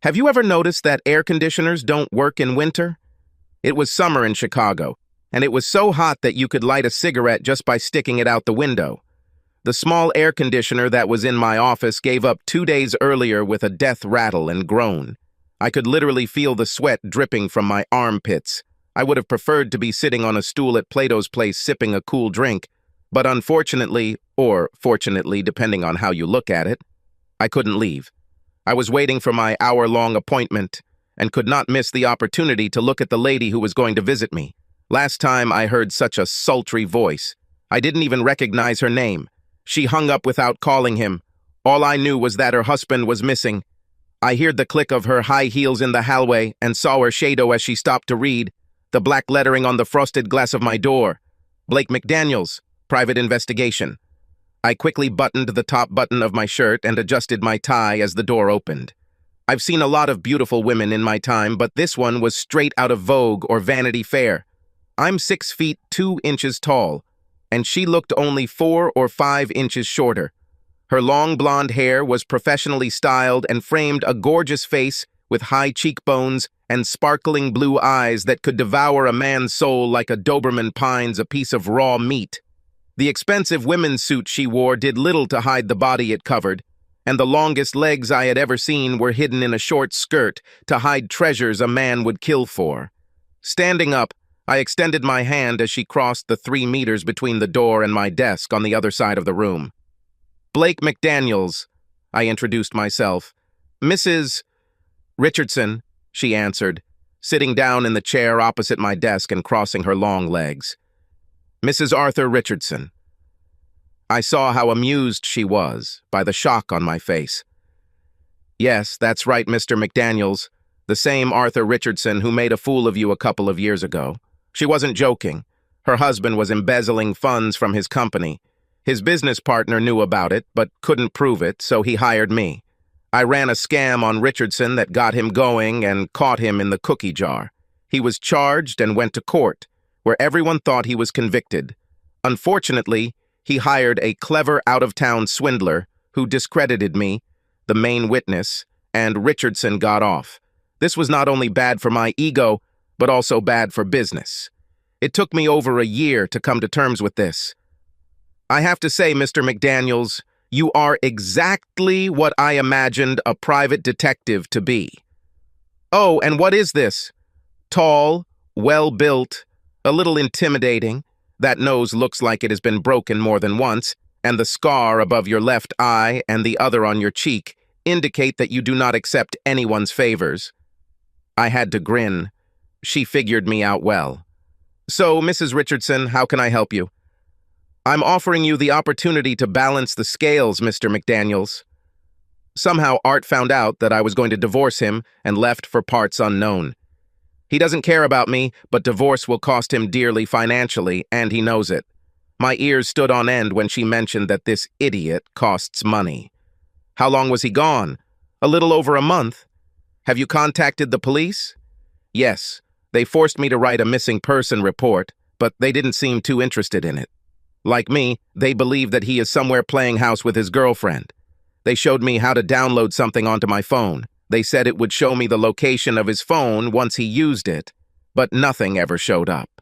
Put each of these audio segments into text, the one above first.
Have you ever noticed that air conditioners don't work in winter? It was summer in Chicago, and it was so hot that you could light a cigarette just by sticking it out the window. The small air conditioner that was in my office gave up 2 days earlier with a death rattle and groan. I could literally feel the sweat dripping from my armpits. I would have preferred to be sitting on a stool at Plato's Place sipping a cool drink, but unfortunately, or fortunately, depending on how you look at it, I couldn't leave. I was waiting for my hour-long appointment and could not miss the opportunity to look at the lady who was going to visit me. Last time I heard such a sultry voice. I didn't even recognize her name. She hung up without calling him. All I knew was that her husband was missing. I heard the click of her high heels in the hallway and saw her shadow as she stopped to read the black lettering on the frosted glass of my door. Blake McDaniels, private investigation. I quickly buttoned the top button of my shirt and adjusted my tie as the door opened. I've seen a lot of beautiful women in my time, but this one was straight out of Vogue or Vanity Fair. I'm 6 feet 2 inches tall, and she looked only 4 or 5 inches shorter. Her long blonde hair was professionally styled and framed a gorgeous face with high cheekbones and sparkling blue eyes that could devour a man's soul like a Doberman pines a piece of raw meat. The expensive women's suit she wore did little to hide the body it covered, and the longest legs I had ever seen were hidden in a short skirt to hide treasures a man would kill for. Standing up, I extended my hand as she crossed the 3 meters between the door and my desk on the other side of the room. Blake McDaniels, I introduced myself. Mrs. Richardson, she answered, sitting down in the chair opposite my desk and crossing her long legs. Mrs. Arthur Richardson. I saw how amused she was by the shock on my face. Yes, that's right, Mr. McDaniels, the same Arthur Richardson who made a fool of you a couple of years ago. She wasn't joking. Her husband was embezzling funds from his company. His business partner knew about it, but couldn't prove it, so he hired me. I ran a scam on Richardson that got him going and caught him in the cookie jar. He was charged and went to court, where everyone thought he was convicted. Unfortunately, he hired a clever out-of-town swindler who discredited me, the main witness, and Richardson got off. This was not only bad for my ego, but also bad for business. It took me over a year to come to terms with this. I have to say, Mr. McDaniels, you are exactly what I imagined a private detective to be. Oh, and what is this? Tall, well-built, a little intimidating. That nose looks like it has been broken more than once, and the scar above your left eye and the other on your cheek indicate that you do not accept anyone's favors. I had to grin. She figured me out well. So, Mrs. Richardson, how can I help you? I'm offering you the opportunity to balance the scales, Mr. McDaniels. Somehow Art found out that I was going to divorce him and left for parts unknown. He doesn't care about me, but divorce will cost him dearly financially, and he knows it. My ears stood on end when she mentioned that this idiot costs money. How long was he gone? A little over a month. Have you contacted the police? Yes, they forced me to write a missing person report, but they didn't seem too interested in it. Like me, they believe that he is somewhere playing house with his girlfriend. They showed me how to download something onto my phone. They said it would show me the location of his phone once he used it, but nothing ever showed up.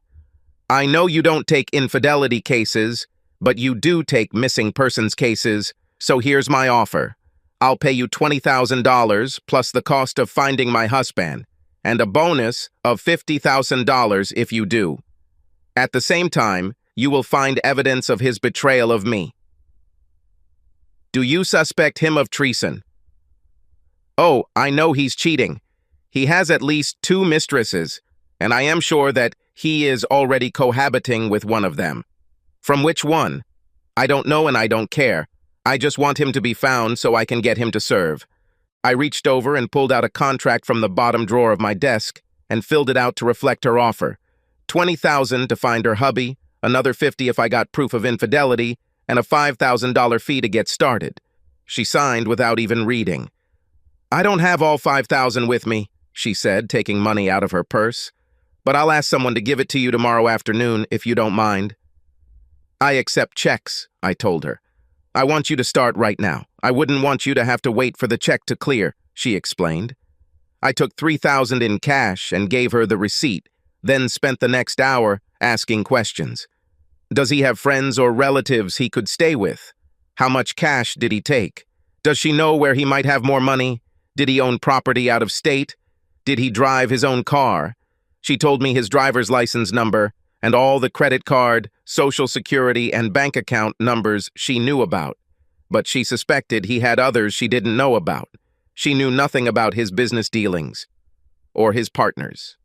I know you don't take infidelity cases, but you do take missing persons cases, so here's my offer. I'll pay you $20,000 plus the cost of finding my husband, and a bonus of $50,000 if you do. At the same time, you will find evidence of his betrayal of me. Do you suspect him of treason? Oh, I know he's cheating. He has at least 2 mistresses, and I am sure that he is already cohabiting with one of them. From which one? I don't know and I don't care. I just want him to be found so I can get him to serve. I reached over and pulled out a contract from the bottom drawer of my desk and filled it out to reflect her offer. $20,000 to find her hubby, another $50 if I got proof of infidelity, and a $5,000 fee to get started. She signed without even reading. I don't have all $5,000 with me, she said, taking money out of her purse, but I'll ask someone to give it to you tomorrow afternoon if you don't mind. I accept checks, I told her. I want you to start right now. I wouldn't want you to have to wait for the check to clear, she explained. I took $3,000 in cash and gave her the receipt, then spent the next hour asking questions. Does he have friends or relatives he could stay with? How much cash did he take? Does she know where he might have more money? Did he own property out of state? Did he drive his own car? She told me his driver's license number and all the credit card, social security, and bank account numbers she knew about. But she suspected he had others she didn't know about. She knew nothing about his business dealings or his partners.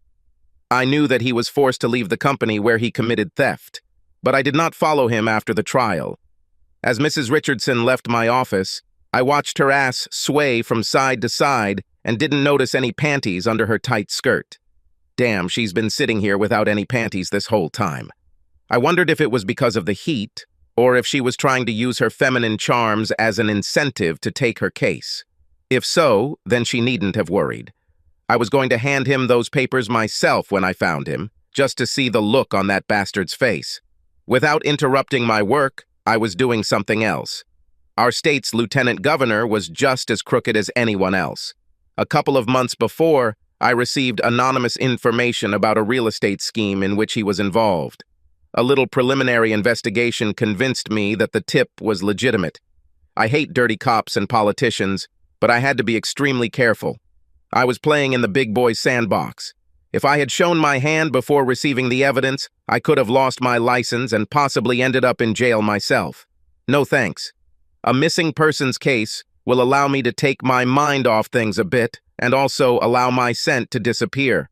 I knew that he was forced to leave the company where he committed theft, but I did not follow him after the trial. As Mrs. Richardson left my office, I watched her ass sway from side to side and didn't notice any panties under her tight skirt. Damn, she's been sitting here without any panties this whole time. I wondered if it was because of the heat, or if she was trying to use her feminine charms as an incentive to take her case. If so, then she needn't have worried. I was going to hand him those papers myself when I found him, just to see the look on that bastard's face. Without interrupting my work, I was doing something else. Our state's lieutenant governor was just as crooked as anyone else. A couple of months before, I received anonymous information about a real estate scheme in which he was involved. A little preliminary investigation convinced me that the tip was legitimate. I hate dirty cops and politicians, but I had to be extremely careful. I was playing in the big boy's sandbox. If I had shown my hand before receiving the evidence, I could have lost my license and possibly ended up in jail myself. No thanks. A missing persons case will allow me to take my mind off things a bit and also allow my scent to disappear.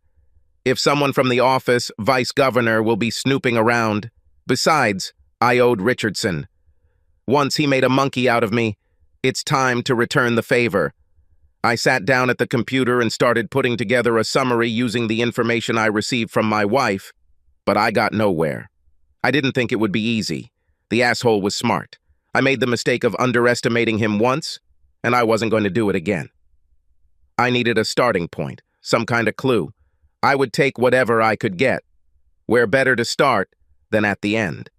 If someone from the office, vice governor, will be snooping around. Besides, I owed Richardson. Once he made a monkey out of me, it's time to return the favor. I sat down at the computer and started putting together a summary using the information I received from my wife, but I got nowhere. I didn't think it would be easy. The asshole was smart. I made the mistake of underestimating him once, and I wasn't going to do it again. I needed a starting point, some kind of clue. I would take whatever I could get. Where better to start than at the end?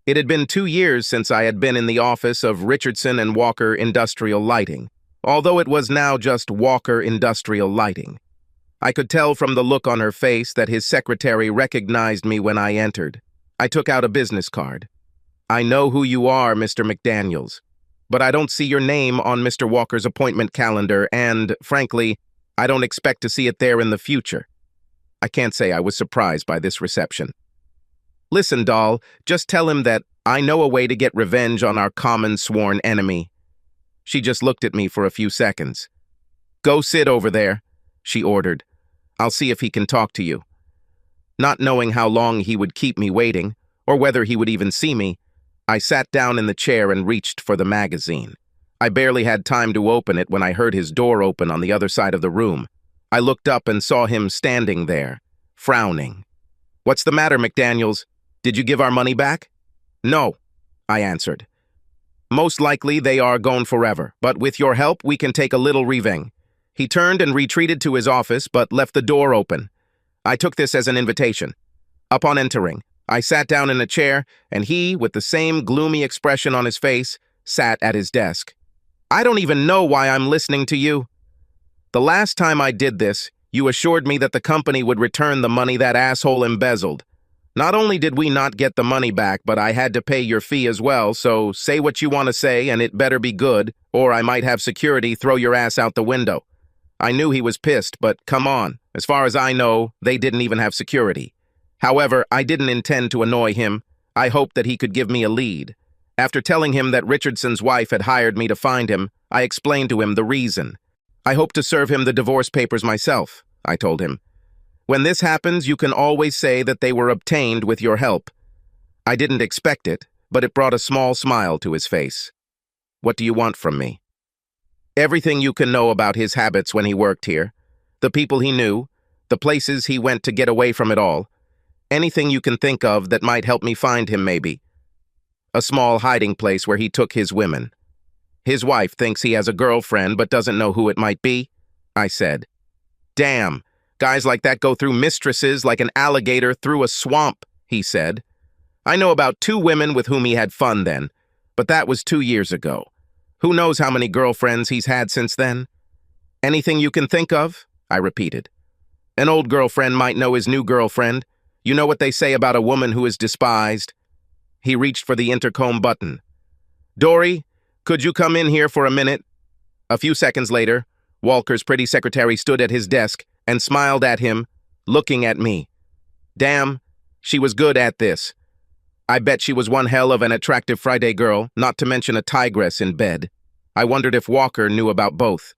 It had been 2 years since I had been in the office of Richardson and Walker Industrial Lighting, although it was now just Walker Industrial Lighting. I could tell from the look on her face that his secretary recognized me when I entered. I took out a business card. I know who you are, Mr. McDaniels, but I don't see your name on Mr. Walker's appointment calendar, and, frankly, I don't expect to see it there in the future. I can't say I was surprised by this reception. Listen, doll, just tell him that I know a way to get revenge on our common sworn enemy. She just looked at me for a few seconds. Go sit over there, she ordered. I'll see if he can talk to you. Not knowing how long he would keep me waiting, or whether he would even see me, I sat down in the chair and reached for the magazine. I barely had time to open it when I heard his door open on the other side of the room. I looked up and saw him standing there, frowning. What's the matter, McDaniels? Did you give our money back? No, I answered. Most likely they are gone forever, but with your help we can take a little revenge. He turned and retreated to his office, but left the door open. I took this as an invitation. Upon entering, I sat down in a chair, and he, with the same gloomy expression on his face, sat at his desk. I don't even know why I'm listening to you. The last time I did this, you assured me that the company would return the money that asshole embezzled. Not only did we not get the money back, but I had to pay your fee as well, so say what you want to say, and it better be good, or I might have security throw your ass out the window. I knew he was pissed, but come on. As far as I know, they didn't even have security. However, I didn't intend to annoy him. I hoped that he could give me a lead. After telling him that Richardson's wife had hired me to find him, I explained to him the reason. I hope to serve him the divorce papers myself, I told him. When this happens, you can always say that they were obtained with your help. I didn't expect it, but it brought a small smile to his face. What do you want from me? Everything you can know about his habits when he worked here, the people he knew, the places he went to get away from it all, anything you can think of that might help me find him, maybe. A small hiding place where he took his women. His wife thinks he has a girlfriend but doesn't know who it might be, I said. Damn, guys like that go through mistresses like an alligator through a swamp, he said. I know about 2 women with whom he had fun then, but that was 2 years ago. Who knows how many girlfriends he's had since then? Anything you can think of? I repeated. An old girlfriend might know his new girlfriend. You know what they say about a woman who is despised? He reached for the intercom button. Dory, could you come in here for a minute? A few seconds later, Walker's pretty secretary stood at his desk and smiled at him, looking at me. Damn, she was good at this. I bet she was one hell of an attractive Friday girl, not to mention a tigress in bed. I wondered if Walker knew about both.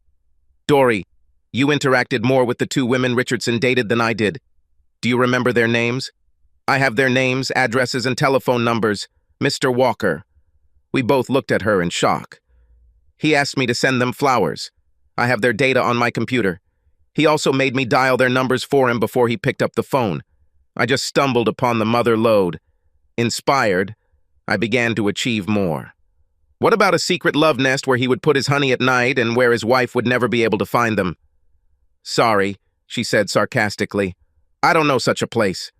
Dory, you interacted more with the two women Richardson dated than I did. Do you remember their names? I have their names, addresses, and telephone numbers. Mr. Walker. We both looked at her in shock. He asked me to send them flowers. I have their data on my computer. He also made me dial their numbers for him before he picked up the phone. I just stumbled upon the mother lode. Inspired, I began to achieve more. What about a secret love nest where he would put his honey at night and where his wife would never be able to find them? Sorry, she said sarcastically. I don't know such a place.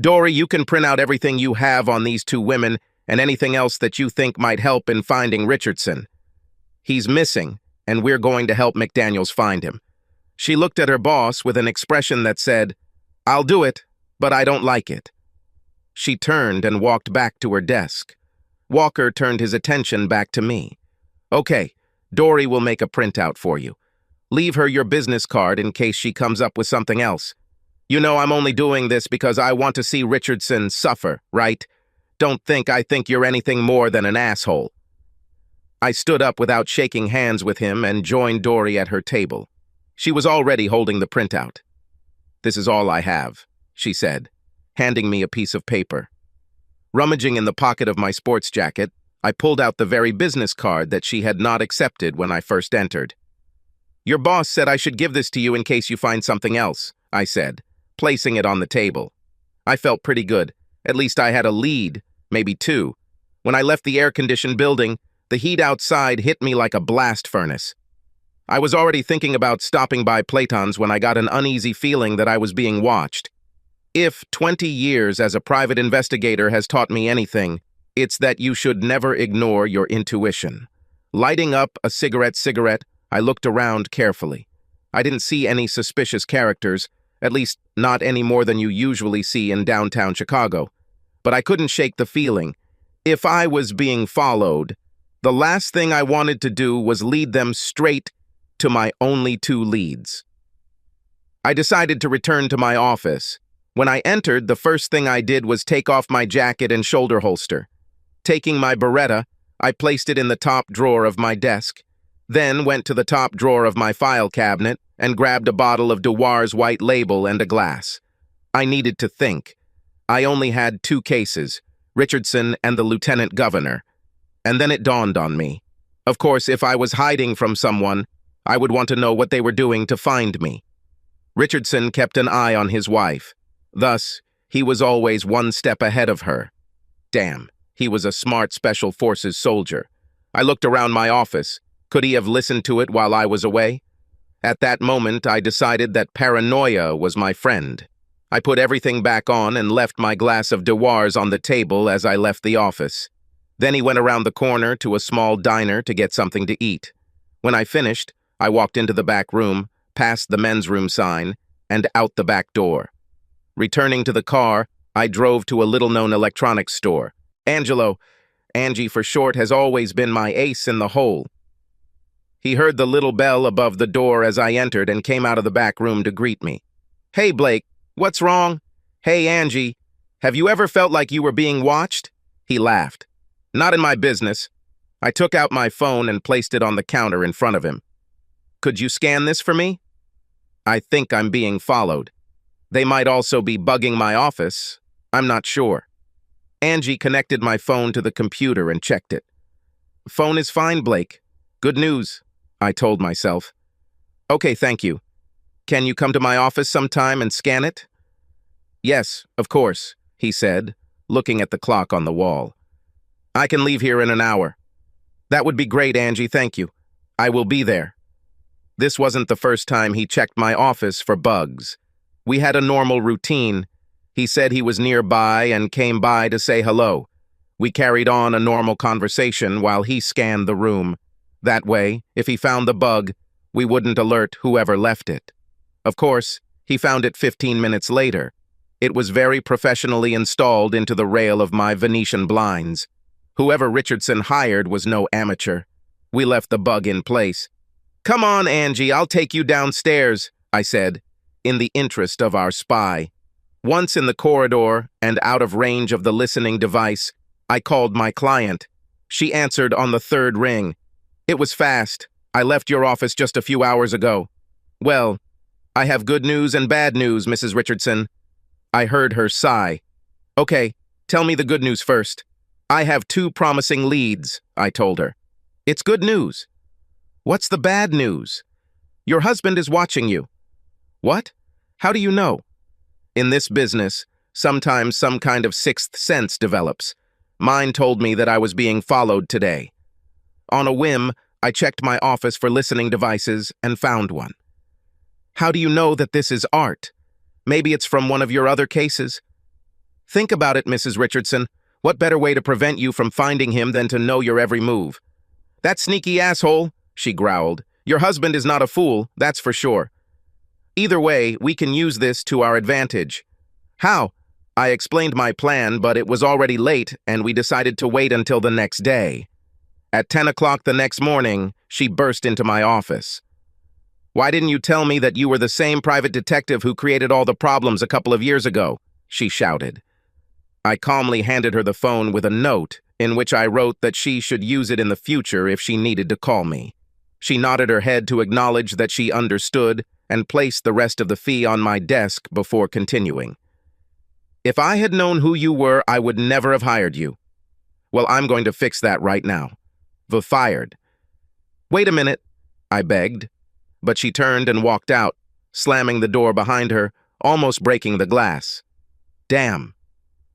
Dory, you can print out everything you have on these two women and anything else that you think might help in finding Richardson. He's missing, and we're going to help McDaniels find him. She looked at her boss with an expression that said, I'll do it, but I don't like it. She turned and walked back to her desk. Walker turned his attention back to me. Okay, Dory will make a printout for you. Leave her your business card in case she comes up with something else. You know I'm only doing this because I want to see Richardson suffer, right? Don't think I think you're anything more than an asshole. I stood up without shaking hands with him and joined Dory at her table. She was already holding the printout. This is all I have, she said, handing me a piece of paper. Rummaging in the pocket of my sports jacket, I pulled out the very business card that she had not accepted when I first entered. Your boss said I should give this to you in case you find something else, I said, placing it on the table. I felt pretty good. At least I had a lead, maybe two. When I left the air-conditioned building, the heat outside hit me like a blast furnace. I was already thinking about stopping by Platon's when I got an uneasy feeling that I was being watched. If 20 years as a private investigator has taught me anything, it's that you should never ignore your intuition. Lighting up a cigarette, I looked around carefully. I didn't see any suspicious characters, at least not any more than you usually see in downtown Chicago. But I couldn't shake the feeling. If I was being followed, the last thing I wanted to do was lead them straight to my only two leads. I decided to return to my office. When I entered, the first thing I did was take off my jacket and shoulder holster. Taking my Beretta, I placed it in the top drawer of my desk, then went to the top drawer of my file cabinet and grabbed a bottle of Dewar's White Label and a glass. I needed to think. I only had two cases, Richardson and the lieutenant governor. And then it dawned on me. Of course, if I was hiding from someone, I would want to know what they were doing to find me. Richardson kept an eye on his wife. Thus, he was always one step ahead of her. Damn, he was a smart Special Forces soldier. I looked around my office. Could he have listened to it while I was away? At that moment, I decided that paranoia was my friend. I put everything back on and left my glass of Dewar's on the table as I left the office. Then he went around the corner to a small diner to get something to eat. When I finished, I walked into the back room, past the men's room sign, and out the back door. Returning to the car, I drove to a little-known electronics store. Angelo, Angie for short, has always been my ace in the hole. He heard the little bell above the door as I entered and came out of the back room to greet me. Hey, Blake, what's wrong? Hey, Angie, have you ever felt like you were being watched? He laughed. Not in my business. I took out my phone and placed it on the counter in front of him. Could you scan this for me? I think I'm being followed. They might also be bugging my office. I'm not sure. Angie connected my phone to the computer and checked it. Phone is fine, Blake. Good news, I told myself. Okay, thank you. Can you come to my office sometime and scan it? Yes, of course, he said, looking at the clock on the wall. I can leave here in an hour. That would be great, Angie, thank you. I will be there. This wasn't the first time he checked my office for bugs. We had a normal routine. He said he was nearby and came by to say hello. We carried on a normal conversation while he scanned the room. That way, if he found the bug, we wouldn't alert whoever left it. Of course, he found it 15 minutes later. It was very professionally installed into the rail of my Venetian blinds. Whoever Richardson hired was no amateur. We left the bug in place. "Come on, Angie, I'll take you downstairs," I said, in the interest of our spy. Once in the corridor and out of range of the listening device, I called my client. She answered on the third ring. "It was fast. I left your office just a few hours ago." "Well, I have good news and bad news, Mrs. Richardson." I heard her sigh. "Okay, tell me the good news first." "I have 2 promising leads," I told her. "It's good news." "What's the bad news?" "Your husband is watching you." "What? How do you know?" In this business, sometimes some kind of sixth sense develops. Mine told me that I was being followed today. On a whim, I checked my office for listening devices and found one. "How do you know that this is art? Maybe it's from one of your other cases?" "Think about it, Mrs. Richardson. What better way to prevent you from finding him than to know your every move?" "That sneaky asshole," she growled. "Your husband is not a fool, that's for sure. Either way, we can use this to our advantage." "How?" I explained my plan, but it was already late, and we decided to wait until the next day. At 10 o'clock the next morning, she burst into my office. "Why didn't you tell me that you were the same private detective who created all the problems a couple of years ago?" she shouted. I calmly handed her the phone with a note in which I wrote that she should use it in the future if she needed to call me. She nodded her head to acknowledge that she understood and placed the rest of the fee on my desk before continuing. "If I had known who you were, I would never have hired you." "Well, I'm going to fix that right now." Fired. "Wait a minute," I begged, but she turned and walked out, slamming the door behind her, almost breaking the glass. "Damn,"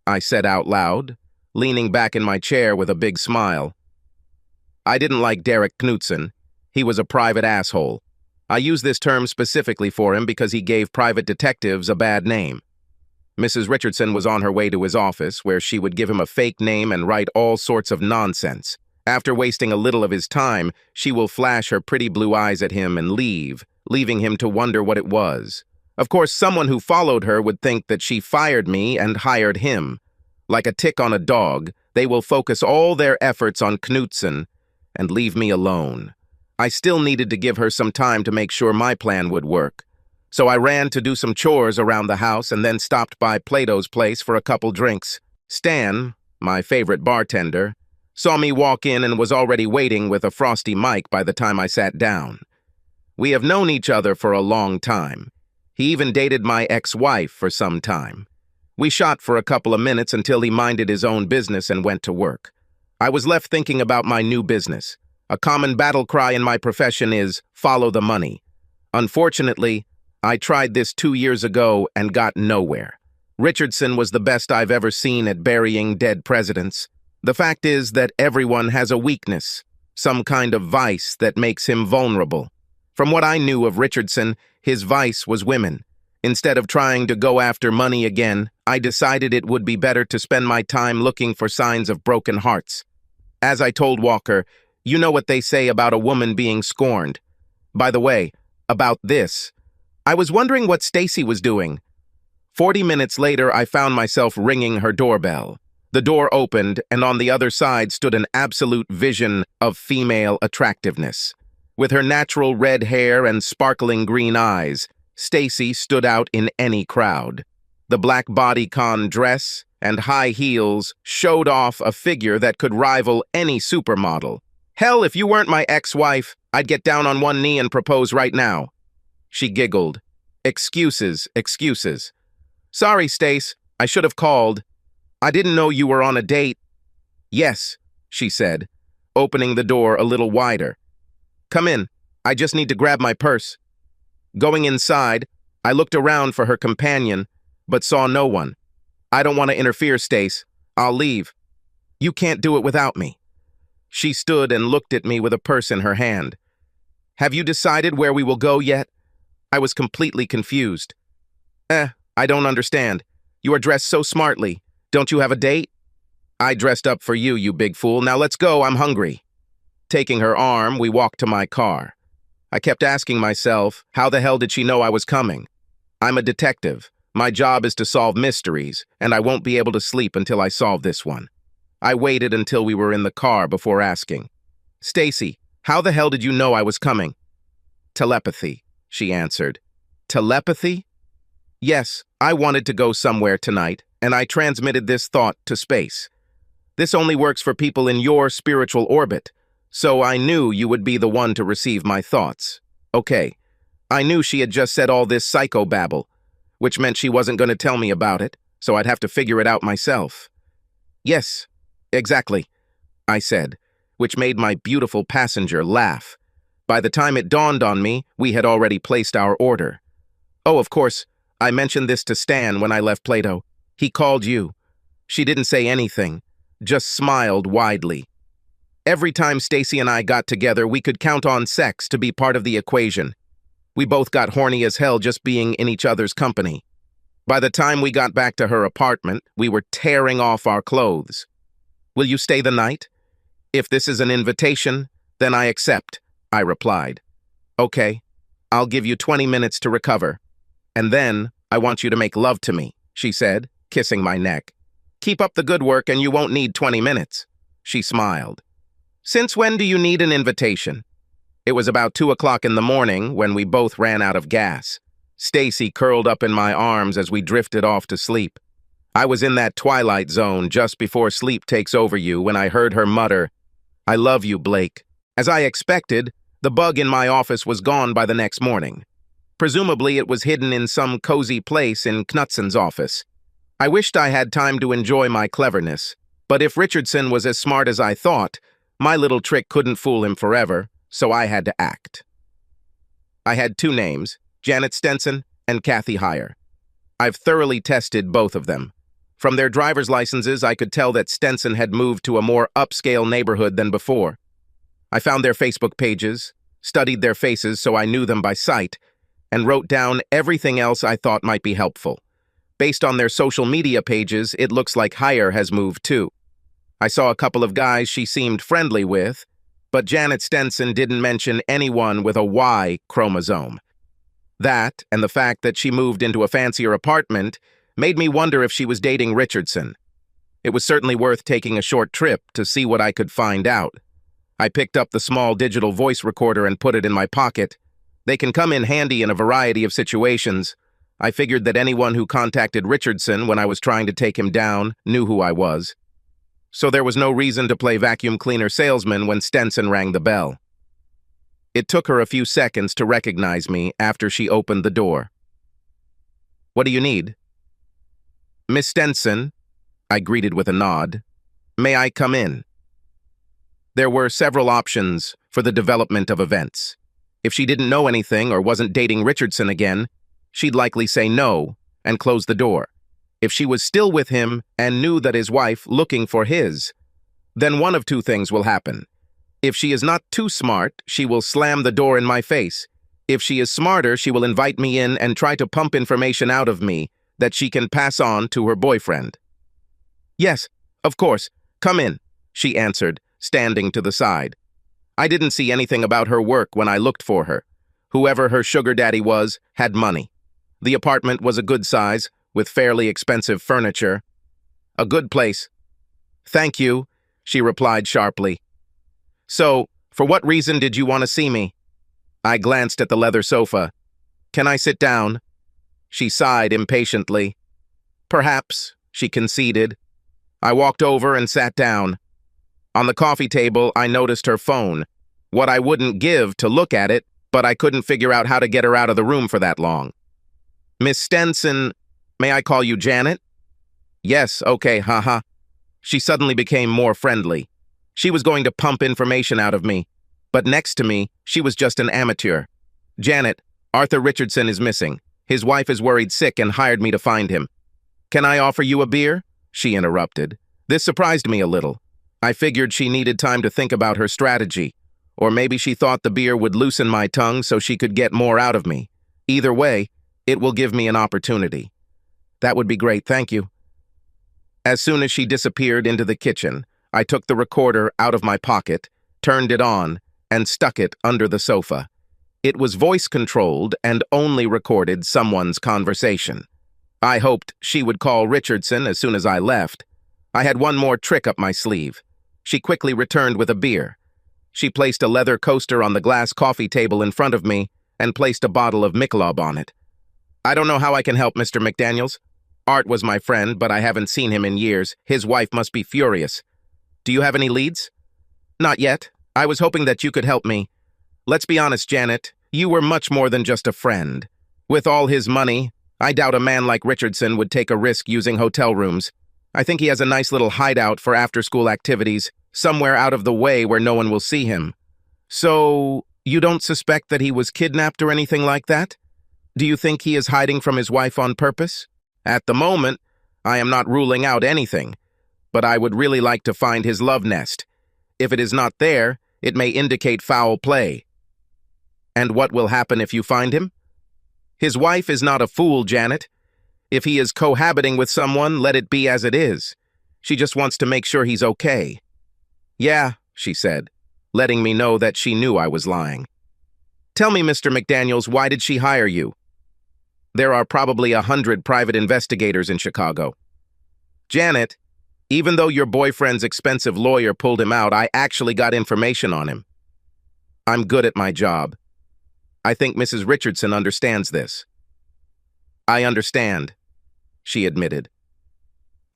I said out loud, leaning back in my chair with a big smile. I didn't like Derek Knudsen. He was a private asshole. I use this term specifically for him because he gave private detectives a bad name. Mrs. Richardson was on her way to his office, where she would give him a fake name and write all sorts of nonsense. After wasting a little of his time, she will flash her pretty blue eyes at him and leave, leaving him to wonder what it was. Of course, someone who followed her would think that she fired me and hired him. Like a tick on a dog, they will focus all their efforts on Knudsen and leave me alone. I still needed to give her some time to make sure my plan would work. So I ran to do some chores around the house and then stopped by Plato's place for a couple drinks. Stan, my favorite bartender, saw me walk in and was already waiting with a frosty mic by the time I sat down. We have known each other for a long time. He even dated my ex-wife for some time. We shot for a couple of minutes until he minded his own business and went to work. I was left thinking about my new business. A common battle cry in my profession is, follow the money. Unfortunately, I tried this 2 years ago and got nowhere. Richardson was the best I've ever seen at burying dead presidents. The fact is that everyone has a weakness, some kind of vice that makes him vulnerable. From what I knew of Richardson, his vice was women. Instead of trying to go after money again, I decided it would be better to spend my time looking for signs of broken hearts. As I told Walker, you know what they say about a woman being scorned. By the way, about this, I was wondering what Stacy was doing. 40 minutes later, I found myself ringing her doorbell. The door opened, and on the other side stood an absolute vision of female attractiveness. With her natural red hair and sparkling green eyes, Stacy stood out in any crowd. The black bodycon dress and high heels showed off a figure that could rival any supermodel. Hell, if you weren't my ex-wife, I'd get down on one knee and propose right now. She giggled. Excuses, excuses. Sorry, Stace, I should have called. I didn't know you were on a date. Yes, she said, opening the door a little wider. Come in, I just need to grab my purse. Going inside, I looked around for her companion, but saw no one. I don't want to interfere, Stace. I'll leave. You can't do it without me. She stood and looked at me with a purse in her hand. Have you decided where we will go yet? I was completely confused. I don't understand. You are dressed so smartly. Don't you have a date? I dressed up for you, you big fool. Now let's go, I'm hungry. Taking her arm, we walked to my car. I kept asking myself, how the hell did she know I was coming? I'm a detective. My job is to solve mysteries, and I won't be able to sleep until I solve this one. I waited until we were in the car before asking, Stacy, how the hell did you know I was coming? Telepathy, she answered. Telepathy? Yes, I wanted to go somewhere tonight, and I transmitted this thought to space. This only works for people in your spiritual orbit, so I knew you would be the one to receive my thoughts. Okay, I knew she had just said all this psychobabble, which meant she wasn't going to tell me about it, so I'd have to figure it out myself. Yes, exactly, I said, which made my beautiful passenger laugh. By the time it dawned on me, we had already placed our order. Oh, of course, I mentioned this to Stan when I left Plato. He called you. She didn't say anything, just smiled widely. Every time Stacy and I got together, we could count on sex to be part of the equation. We both got horny as hell just being in each other's company. By the time we got back to her apartment, we were tearing off our clothes. Will you stay the night? If this is an invitation, then I accept, I replied. Okay, I'll give you 20 minutes to recover. And then I want you to make love to me, she said, kissing my neck. Keep up the good work and you won't need 20 minutes. She smiled. Since when do you need an invitation? It was about 2 o'clock in the morning when we both ran out of gas. Stacy curled up in my arms as we drifted off to sleep. I was in that twilight zone just before sleep takes over you when I heard her mutter, I love you, Blake. As I expected, the bug in my office was gone by the next morning. Presumably it was hidden in some cozy place in Knutson's office. I wished I had time to enjoy my cleverness, but if Richardson was as smart as I thought, my little trick couldn't fool him forever, so I had to act. I had 2 names, Janet Stenson and Kathy Heyer. I've thoroughly tested both of them. From their driver's licenses, I could tell that Stenson had moved to a more upscale neighborhood than before. I found their Facebook pages, studied their faces so I knew them by sight, and wrote down everything else I thought might be helpful. Based on their social media pages, it looks like Heyer has moved too. I saw a couple of guys she seemed friendly with, but Janet Stenson didn't mention anyone with a Y chromosome. That, and the fact that she moved into a fancier apartment, made me wonder if she was dating Richardson. It was certainly worth taking a short trip to see what I could find out. I picked up the small digital voice recorder and put it in my pocket. They can come in handy in a variety of situations. I figured that anyone who contacted Richardson when I was trying to take him down knew who I was. So there was no reason to play vacuum cleaner salesman when Stenson rang the bell. It took her a few seconds to recognize me after she opened the door. What do you need? Miss Stenson, I greeted with a nod. May I come in? There were several options for the development of events. If she didn't know anything or wasn't dating Richardson again, she'd likely say no and close the door. If she was still with him and knew that his wife looking for his, then one of 2 things will happen. If she is not too smart, she will slam the door in my face. If she is smarter, she will invite me in and try to pump information out of me that she can pass on to her boyfriend. Yes, of course, come in, she answered, standing to the side. I didn't see anything about her work when I looked for her. Whoever her sugar daddy was had money. The apartment was a good size, with fairly expensive furniture. A good place. Thank you, she replied sharply. So, for what reason did you want to see me? I glanced at the leather sofa. Can I sit down? She sighed impatiently. Perhaps, she conceded. I walked over and sat down. On the coffee table, I noticed her phone. What I wouldn't give to look at it, but I couldn't figure out how to get her out of the room for that long. Miss Stenson, may I call you Janet? Yes, okay, haha. She suddenly became more friendly. She was going to pump information out of me, but next to me, she was just an amateur. Janet, Arthur Richardson is missing. His wife is worried sick and hired me to find him. Can I offer you a beer? She interrupted. This surprised me a little. I figured she needed time to think about her strategy, or maybe she thought the beer would loosen my tongue so she could get more out of me. Either way, it will give me an opportunity. That would be great, thank you. As soon as she disappeared into the kitchen, I took the recorder out of my pocket, turned it on, and stuck it under the sofa. It was voice-controlled and only recorded someone's conversation. I hoped she would call Richardson as soon as I left. I had one more trick up my sleeve. She quickly returned with a beer. She placed a leather coaster on the glass coffee table in front of me and placed a bottle of Michelob on it. "I don't know how I can help, Mr. McDaniels. Art was my friend, but I haven't seen him in years. His wife must be furious. Do you have any leads?" "Not yet. I was hoping that you could help me. Let's be honest, Janet. You were much more than just a friend. With all his money, I doubt a man like Richardson would take a risk using hotel rooms. I think he has a nice little hideout for after-school activities, somewhere out of the way where no one will see him." "So, you don't suspect that he was kidnapped or anything like that? Do you think he is hiding from his wife on purpose?" "At the moment, I am not ruling out anything, but I would really like to find his love nest. If it is not there, it may indicate foul play." "And what will happen if you find him?" "His wife is not a fool, Janet. If he is cohabiting with someone, let it be as it is. She just wants to make sure he's okay." "Yeah," she said, letting me know that she knew I was lying. "Tell me, Mr. McDaniels, why did she hire you?" "There are probably 100 private investigators in Chicago." "Janet, even though your boyfriend's expensive lawyer pulled him out, I actually got information on him. I'm good at my job. I think Mrs. Richardson understands this." "I understand," she admitted.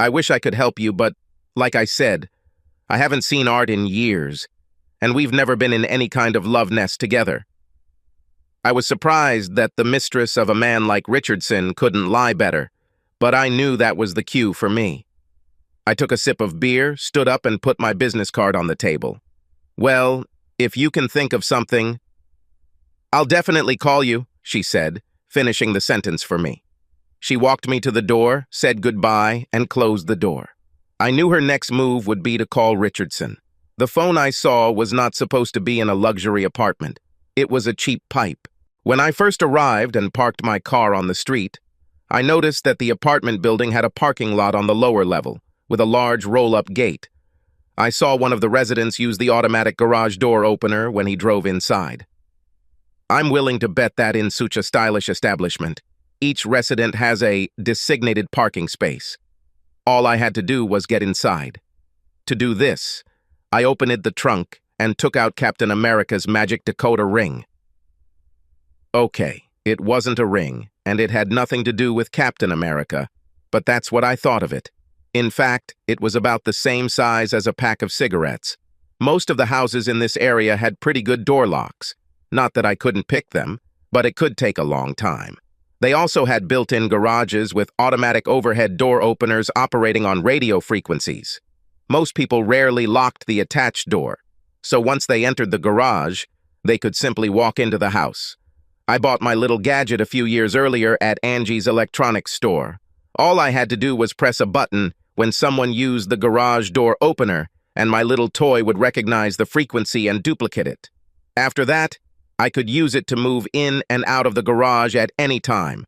"I wish I could help you, but, like I said, I haven't seen Art in years, and we've never been in any kind of love nest together. I was surprised that the mistress of a man like Richardson couldn't lie better, but I knew that was the cue for me." I took a sip of beer, stood up, and put my business card on the table. "Well, if you can think of something—" "I'll definitely call you," she said, finishing the sentence for me. She walked me to the door, said goodbye, and closed the door. I knew her next move would be to call Richardson. The phone I saw was not supposed to be in a luxury apartment. It was a cheap pipe. When I first arrived and parked my car on the street, I noticed that the apartment building had a parking lot on the lower level, with a large roll-up gate. I saw one of the residents use the automatic garage door opener when he drove inside. I'm willing to bet that in such a stylish establishment, each resident has a designated parking space. All I had to do was get inside. To do this, I opened the trunk and took out Captain America's magic Dakota ring. Okay, it wasn't a ring, and it had nothing to do with Captain America, but that's what I thought of it. In fact, it was about the same size as a pack of cigarettes. Most of the houses in this area had pretty good door locks. Not that I couldn't pick them, but it could take a long time. They also had built-in garages with automatic overhead door openers operating on radio frequencies. Most people rarely locked the attached door, so once they entered the garage, they could simply walk into the house. I bought my little gadget a few years earlier at Angie's electronics store. All I had to do was press a button when someone used the garage door opener, and my little toy would recognize the frequency and duplicate it. After that, I could use it to move in and out of the garage at any time.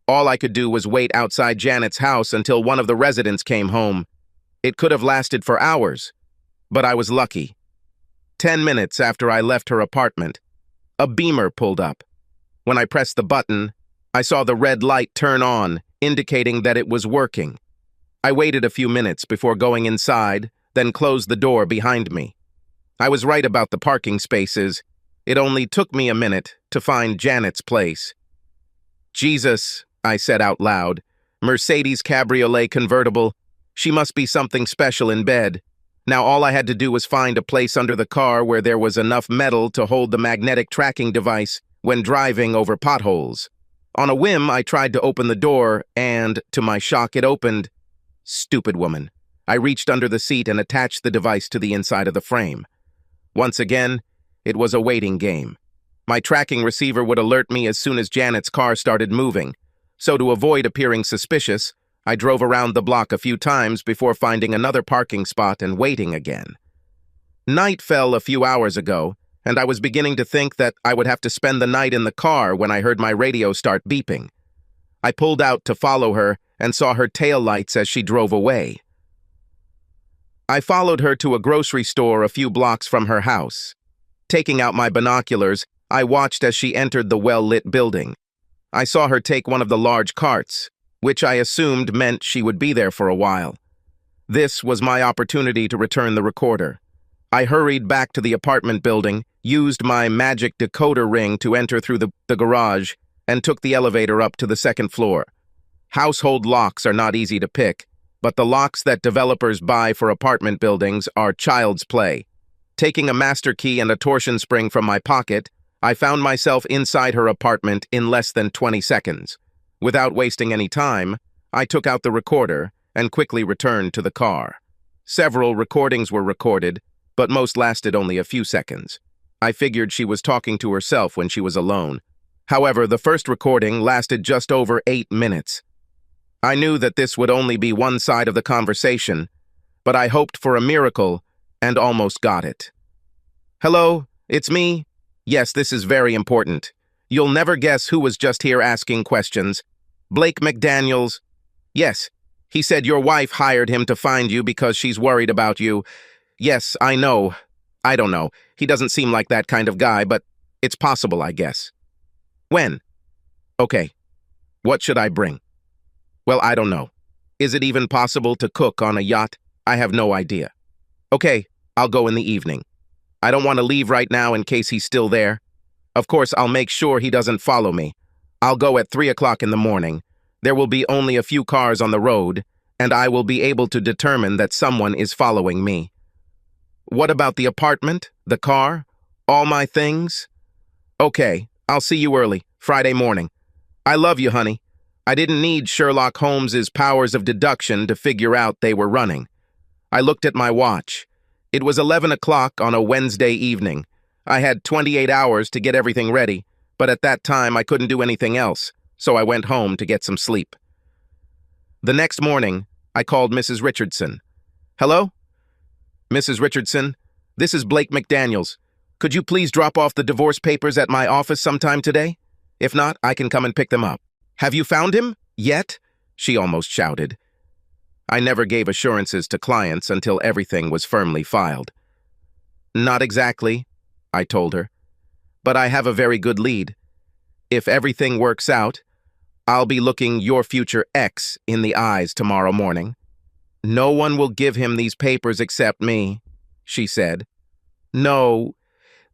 All I could do was wait outside Janet's house until one of the residents came home. It could have lasted for hours, but I was lucky. 10 minutes after I left her apartment, a Beamer pulled up. When I pressed the button, I saw the red light turn on, indicating that it was working. I waited a few minutes before going inside, then closed the door behind me. I was right about the parking spaces. It only took me a minute to find Janet's place. "Jesus," I said out loud. "Mercedes Cabriolet convertible. She must be something special in bed." Now all I had to do was find a place under the car where there was enough metal to hold the magnetic tracking device when driving over potholes. On a whim, I tried to open the door, and, to my shock, it opened. Stupid woman. I reached under the seat and attached the device to the inside of the frame. Once again, it was a waiting game. My tracking receiver would alert me as soon as Janet's car started moving, so to avoid appearing suspicious, I drove around the block a few times before finding another parking spot and waiting again. Night fell a few hours ago, and I was beginning to think that I would have to spend the night in the car when I heard my radio start beeping. I pulled out to follow her and saw her taillights as she drove away. I followed her to a grocery store a few blocks from her house. Taking out my binoculars, I watched as she entered the well-lit building. I saw her take one of the large carts, which I assumed meant she would be there for a while. This was my opportunity to return the recorder. I hurried back to the apartment building, used my magic decoder ring to enter through the garage, and took the elevator up to the second floor. Household locks are not easy to pick, but the locks that developers buy for apartment buildings are child's play. Taking a master key and a torsion spring from my pocket, I found myself inside her apartment in less than 20 seconds. Without wasting any time, I took out the recorder and quickly returned to the car. Several recordings were recorded, but most lasted only a few seconds. I figured she was talking to herself when she was alone. However, the first recording lasted just over 8 minutes. I knew that this would only be one side of the conversation, but I hoped for a miracle and almost got it. "Hello, it's me. Yes, this is very important. You'll never guess who was just here asking questions. Blake McDaniels. Yes, he said your wife hired him to find you because she's worried about you. Yes, I know. I don't know. He doesn't seem like that kind of guy, but it's possible, I guess. When? Okay. What should I bring? Well, I don't know. Is it even possible to cook on a yacht? I have no idea. Okay, I'll go in the evening. I don't want to leave right now in case he's still there. Of course, I'll make sure he doesn't follow me. I'll go at 3 o'clock in the morning. There will be only a few cars on the road, and I will be able to determine that someone is following me. What about the apartment, the car, all my things? Okay, I'll see you early, Friday morning. I love you, honey. I didn't need Sherlock Holmes's powers of deduction to figure out they were running. I looked at my watch. It was 11 o'clock on a Wednesday evening. I had 28 hours to get everything ready, but at that time I couldn't do anything else, so I went home to get some sleep. The next morning, I called Mrs. Richardson. Hello? Mrs. Richardson, this is Blake McDaniels. Could you please drop off the divorce papers at my office sometime today? If not, I can come and pick them up. Have you found him? Yet? She almost shouted. I never gave assurances to clients until everything was firmly filed. Not exactly, I told her, but I have a very good lead. If everything works out, I'll be looking your future ex in the eyes tomorrow morning. No one will give him these papers except me, she said. No,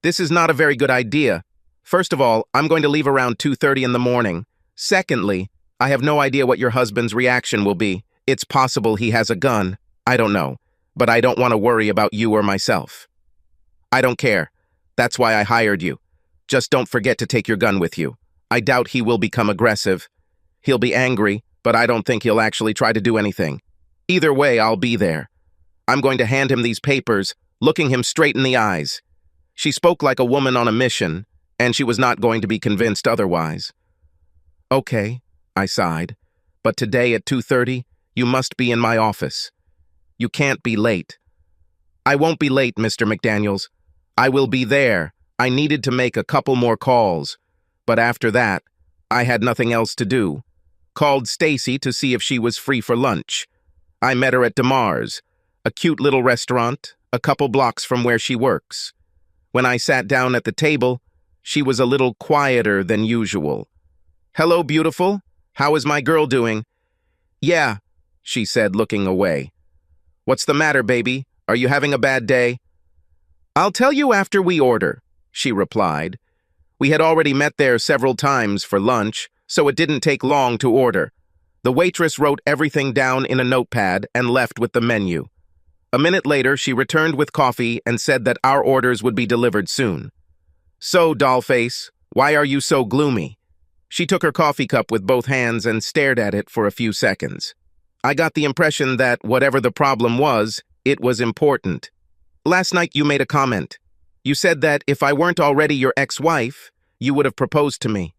this is not a very good idea. First of all, I'm going to leave around 2:30 in the morning. Secondly, I have no idea what your husband's reaction will be. It's possible he has a gun. I don't know, but I don't want to worry about you or myself. I don't care. That's why I hired you. Just don't forget to take your gun with you. I doubt he will become aggressive. He'll be angry, but I don't think he'll actually try to do anything. Either way, I'll be there. I'm going to hand him these papers, looking him straight in the eyes. She spoke like a woman on a mission, and she was not going to be convinced otherwise. Okay, I sighed, but today at 2:30, you must be in my office. You can't be late. I won't be late, Mr. McDaniels. I will be there. I needed to make a couple more calls, but after that, I had nothing else to do. Called Stacy to see if she was free for lunch. I met her at DeMar's, a cute little restaurant, a couple blocks from where she works. When I sat down at the table, she was a little quieter than usual. Hello, beautiful. How is my girl doing? Yeah, she said, looking away. What's the matter, baby? Are you having a bad day? I'll tell you after we order, she replied. We had already met there several times for lunch, so it didn't take long to order. The waitress wrote everything down in a notepad and left with the menu. A minute later, she returned with coffee and said that our orders would be delivered soon. So, dollface, why are you so gloomy? She took her coffee cup with both hands and stared at it for a few seconds. I got the impression that whatever the problem was, it was important. Last night you made a comment. You said that if I weren't already your ex-wife, you would have proposed to me.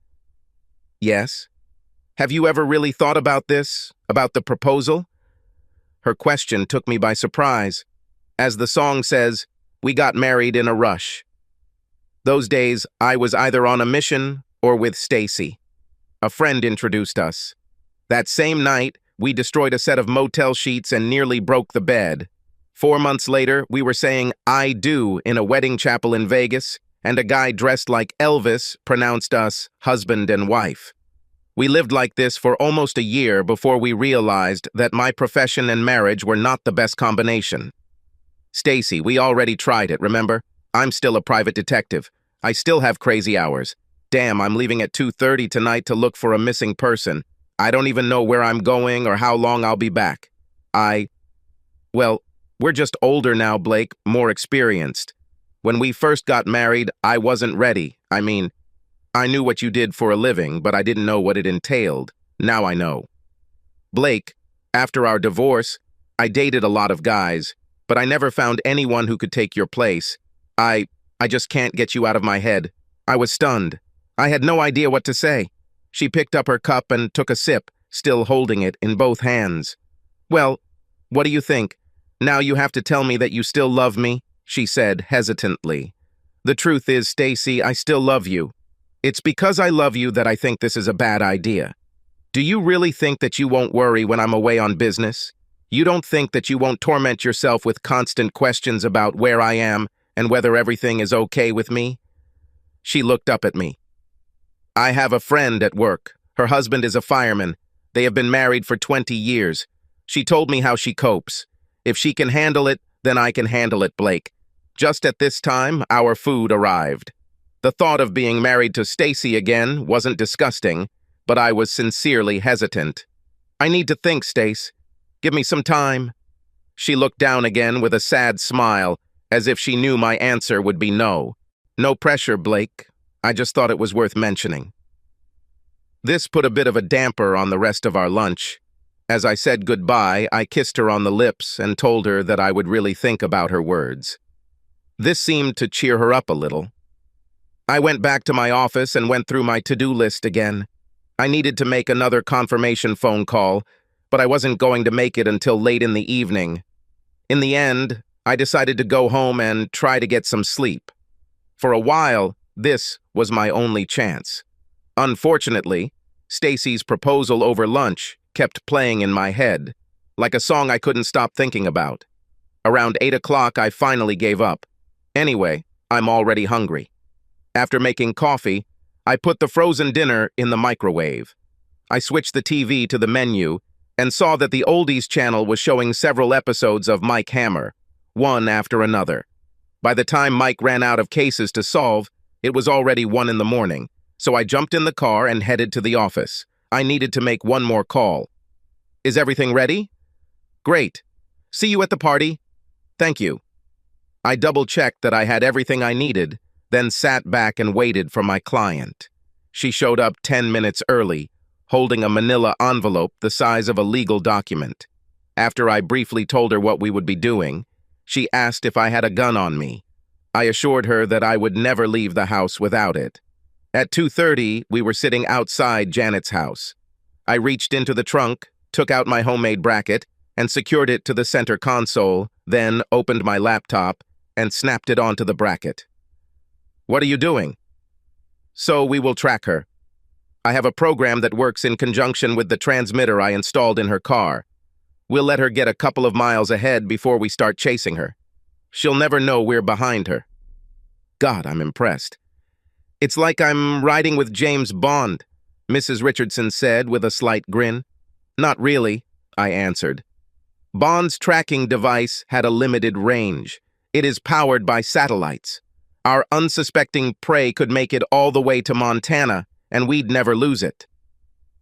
Yes. Have you ever really thought about this, about the proposal? Her question took me by surprise. As the song says, we got married in a rush. Those days, I was either on a mission or with Stacy. A friend introduced us. That same night, we destroyed a set of motel sheets and nearly broke the bed. 4 months later, we were saying I do in a wedding chapel in Vegas, and a guy dressed like Elvis pronounced us husband and wife. We lived like this for almost a year before we realized that my profession and marriage were not the best combination. Stacy, we already tried it, remember? I'm still a private detective. I still have crazy hours. Damn, I'm leaving at 2:30 tonight to look for a missing person. I don't even know where I'm going or how long I'll be back. Well, we're just older now, Blake, more experienced. When we first got married, I wasn't ready. I mean, I knew what you did for a living, but I didn't know what it entailed. Now I know. Blake, after our divorce, I dated a lot of guys, but I never found anyone who could take your place. I just can't get you out of my head. I was stunned. I had no idea what to say. She picked up her cup and took a sip, still holding it in both hands. Well, what do you think? Now you have to tell me that you still love me, she said hesitantly. The truth is, Stacy, I still love you. It's because I love you that I think this is a bad idea. Do you really think that you won't worry when I'm away on business? You don't think that you won't torment yourself with constant questions about where I am and whether everything is okay with me? She looked up at me. I have a friend at work. Her husband is a fireman. They have been married for 20 years. She told me how she copes. If she can handle it, then I can handle it, Blake. Just at this time, our food arrived. The thought of being married to Stacy again wasn't disgusting, but I was sincerely hesitant. I need to think, Stace. Give me some time. She looked down again with a sad smile, as if she knew my answer would be no. No pressure, Blake. I just thought it was worth mentioning. This put a bit of a damper on the rest of our lunch. As I said goodbye, I kissed her on the lips and told her that I would really think about her words. This seemed to cheer her up a little. I went back to my office and went through my to-do list again. I needed to make another confirmation phone call, but I wasn't going to make it until late in the evening. In the end, I decided to go home and try to get some sleep. For a while, this was my only chance. Unfortunately, Stacy's proposal over lunch kept playing in my head, like a song I couldn't stop thinking about. Around 8 o'clock, I finally gave up. Anyway, I'm already hungry. After making coffee, I put the frozen dinner in the microwave. I switched the TV to the menu and saw that the Oldies channel was showing several episodes of Mike Hammer, one after another. By the time Mike ran out of cases to solve, it was already 1 in the morning, so I jumped in the car and headed to the office. I needed to make one more call. Is everything ready? Great. See you at the party. Thank you. I double-checked that I had everything I needed, then sat back and waited for my client. She showed up 10 minutes early, holding a manila envelope the size of a legal document. After I briefly told her what we would be doing, she asked if I had a gun on me. I assured her that I would never leave the house without it. At 2:30, we were sitting outside Janet's house. I reached into the trunk, took out my homemade bracket, and secured it to the center console, then opened my laptop and snapped it onto the bracket. What are you doing? So we will track her. I have a program that works in conjunction with the transmitter I installed in her car. We'll let her get a couple of miles ahead before we start chasing her. She'll never know we're behind her. God, I'm impressed. It's like I'm riding with James Bond, Mrs. Richardson said with a slight grin. Not really, I answered. Bond's tracking device had a limited range. It is powered by satellites. Our unsuspecting prey could make it all the way to Montana, and we'd never lose it.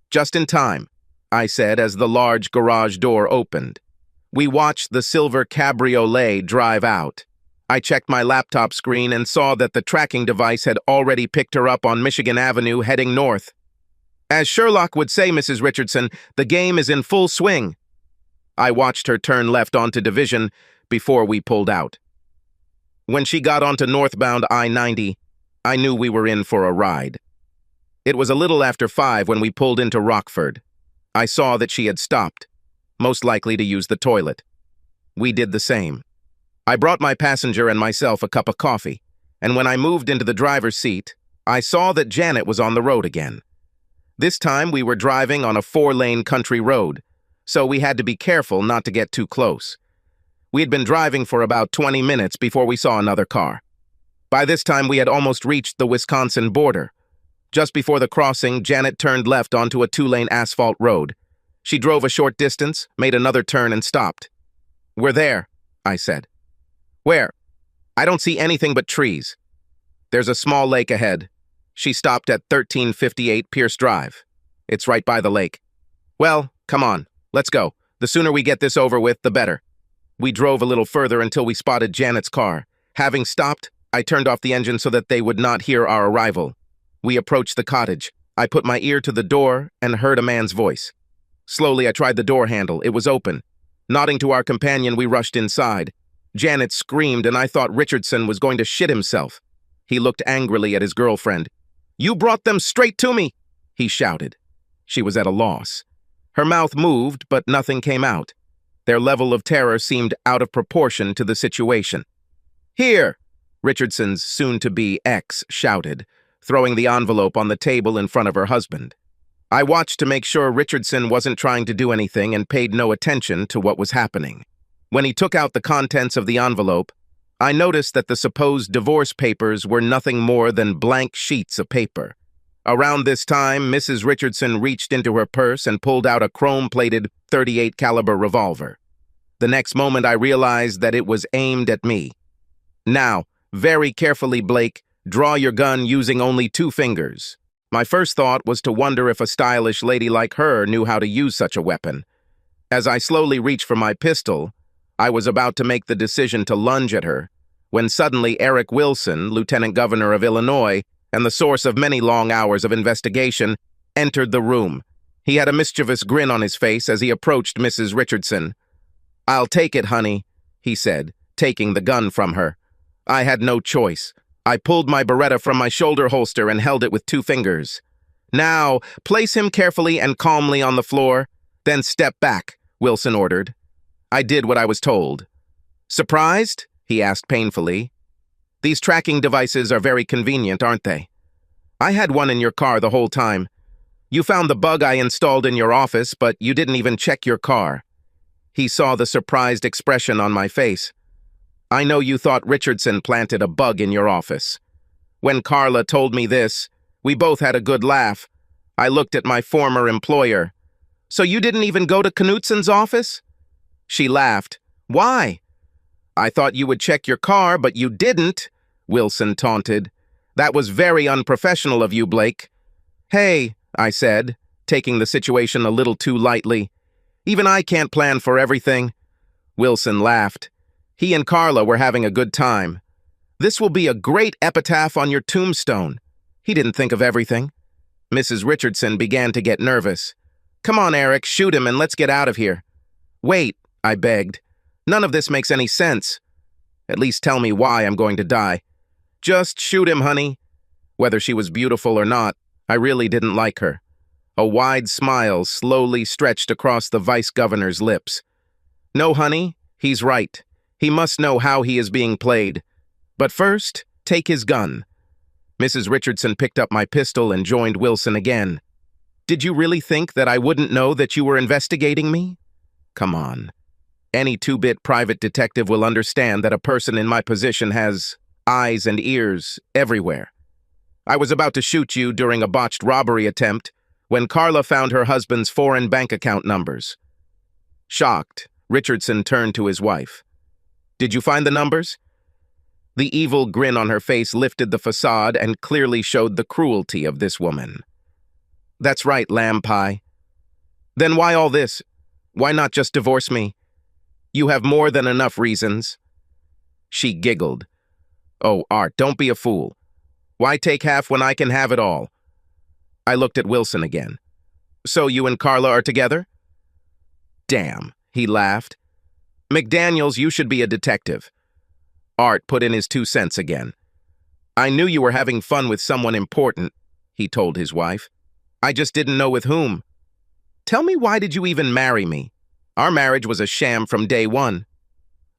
Just in time, I said as the large garage door opened. We watched the silver cabriolet drive out. I checked my laptop screen and saw that the tracking device had already picked her up on Michigan Avenue heading north. As Sherlock would say, Mrs. Richardson, the game is in full swing. I watched her turn left onto Division before we pulled out. When she got onto northbound I-90, I knew we were in for a ride. It was a little after 5 when we pulled into Rockford. I saw that she had stopped, most likely to use the toilet. We did the same. I brought my passenger and myself a cup of coffee, and when I moved into the driver's seat, I saw that Janet was on the road again. This time we were driving on a 4-lane country road, so we had to be careful not to get too close. We had been driving for about 20 minutes before we saw another car. By this time, we had almost reached the Wisconsin border. Just before the crossing, Janet turned left onto a two-lane asphalt road. She drove a short distance, made another turn, and stopped. "We're there," I said. "Where?" "I don't see anything but trees." "There's a small lake ahead." She stopped at 1358 Pierce Drive. "It's right by the lake." "Well, come on, let's go. The sooner we get this over with, the better." We drove a little further until we spotted Janet's car. Having stopped, I turned off the engine so that they would not hear our arrival. We approached the cottage. I put my ear to the door and heard a man's voice. Slowly, I tried the door handle. It was open. Nodding to our companion, we rushed inside. Janet screamed, and I thought Richardson was going to shit himself. He looked angrily at his girlfriend. "You brought them straight to me!" he shouted. She was at a loss. Her mouth moved, but nothing came out. Their level of terror seemed out of proportion to the situation. "Here!" Richardson's soon-to-be ex shouted, throwing the envelope on the table in front of her husband. I watched to make sure Richardson wasn't trying to do anything and paid no attention to what was happening. When he took out the contents of the envelope, I noticed that the supposed divorce papers were nothing more than blank sheets of paper. Around this time, Mrs. Richardson reached into her purse and pulled out a chrome-plated .38 caliber revolver. The next moment, I realized that it was aimed at me. "Now, very carefully, Blake, draw your gun using only 2 fingers." My first thought was to wonder if a stylish lady like her knew how to use such a weapon. As I slowly reached for my pistol, I was about to make the decision to lunge at her, when suddenly Eric Wilson, Lieutenant Governor of Illinois, and the source of many long hours of investigation, entered the room. He had a mischievous grin on his face as he approached Mrs. Richardson. "I'll take it, honey," he said, taking the gun from her. I had no choice. I pulled my Beretta from my shoulder holster and held it with 2 fingers. "Now, place him carefully and calmly on the floor, then step back," Wilson ordered. I did what I was told. "Surprised?" he asked painfully. "These tracking devices are very convenient, aren't they? I had one in your car the whole time. You found the bug I installed in your office, but you didn't even check your car." He saw the surprised expression on my face. "I know you thought Richardson planted a bug in your office. When Carla told me this, we both had a good laugh. I looked at my former employer. So you didn't even go to Knutson's office?" She laughed. "Why?" "I thought you would check your car, but you didn't," Wilson taunted. "That was very unprofessional of you, Blake." "Hey," I said, taking the situation a little too lightly. "Even I can't plan for everything." Wilson laughed. He and Carla were having a good time. "This will be a great epitaph on your tombstone." He didn't think of everything. Mrs. Richardson began to get nervous. "Come on, Eric, shoot him and let's get out of here." "Wait," I begged. "None of this makes any sense. At least tell me why I'm going to die." "Just shoot him, honey." Whether she was beautiful or not, I really didn't like her. A wide smile slowly stretched across the vice-governor's lips. "No, honey, he's right. He must know how he is being played. But first, take his gun." Mrs. Richardson picked up my pistol and joined Wilson again. "Did you really think that I wouldn't know that you were investigating me?" "Come on. Any 2-bit private detective will understand that a person in my position has eyes and ears everywhere. I was about to shoot you during a botched robbery attempt when Carla found her husband's foreign bank account numbers." Shocked, Richardson turned to his wife. "Did you find the numbers?" The evil grin on her face lifted the facade and clearly showed the cruelty of this woman. "That's right, lamb pie." "Then why all this? Why not just divorce me? You have more than enough reasons." She giggled. "Oh, Art, don't be a fool. Why take half when I can have it all?" I looked at Wilson again. "So you and Carla are together?" "Damn," he laughed. "McDaniels, you should be a detective." Art put in his 2 cents again. "I knew you were having fun with someone important," he told his wife. "I just didn't know with whom. Tell me, why did you even marry me? Our marriage was a sham from day one."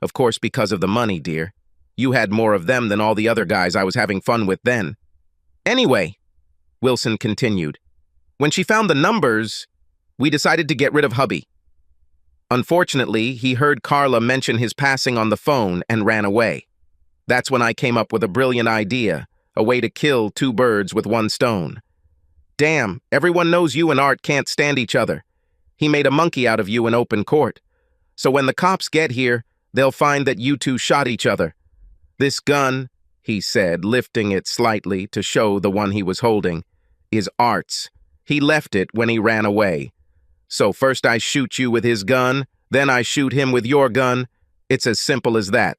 "Of course, because of the money, dear. You had more of them than all the other guys I was having fun with then." "Anyway," Wilson continued, "when she found the numbers, we decided to get rid of hubby. Unfortunately, he heard Carla mention his passing on the phone and ran away. That's when I came up with a brilliant idea, a way to kill two birds with one stone. Damn, everyone knows you and Art can't stand each other. He made a monkey out of you in open court. So when the cops get here, they'll find that you two shot each other. This gun, he said, lifting it slightly to show the one he was holding, is Art's. He left it when he ran away. So first I shoot you with his gun, then I shoot him with your gun. It's as simple as that.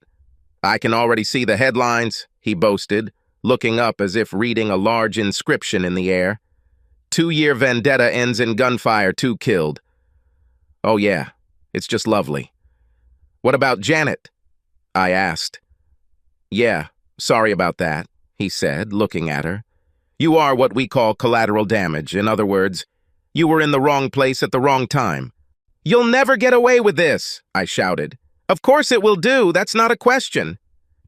I can already see the headlines, he boasted, looking up as if reading a large inscription in the air. 2-year vendetta ends in gunfire, 2 killed. Oh yeah, it's just lovely. What about Janet? I asked. Yeah, sorry about that, he said, looking at her. You are what we call collateral damage. In other words, you were in the wrong place at the wrong time. You'll never get away with this, I shouted. Of course it will do, that's not a question.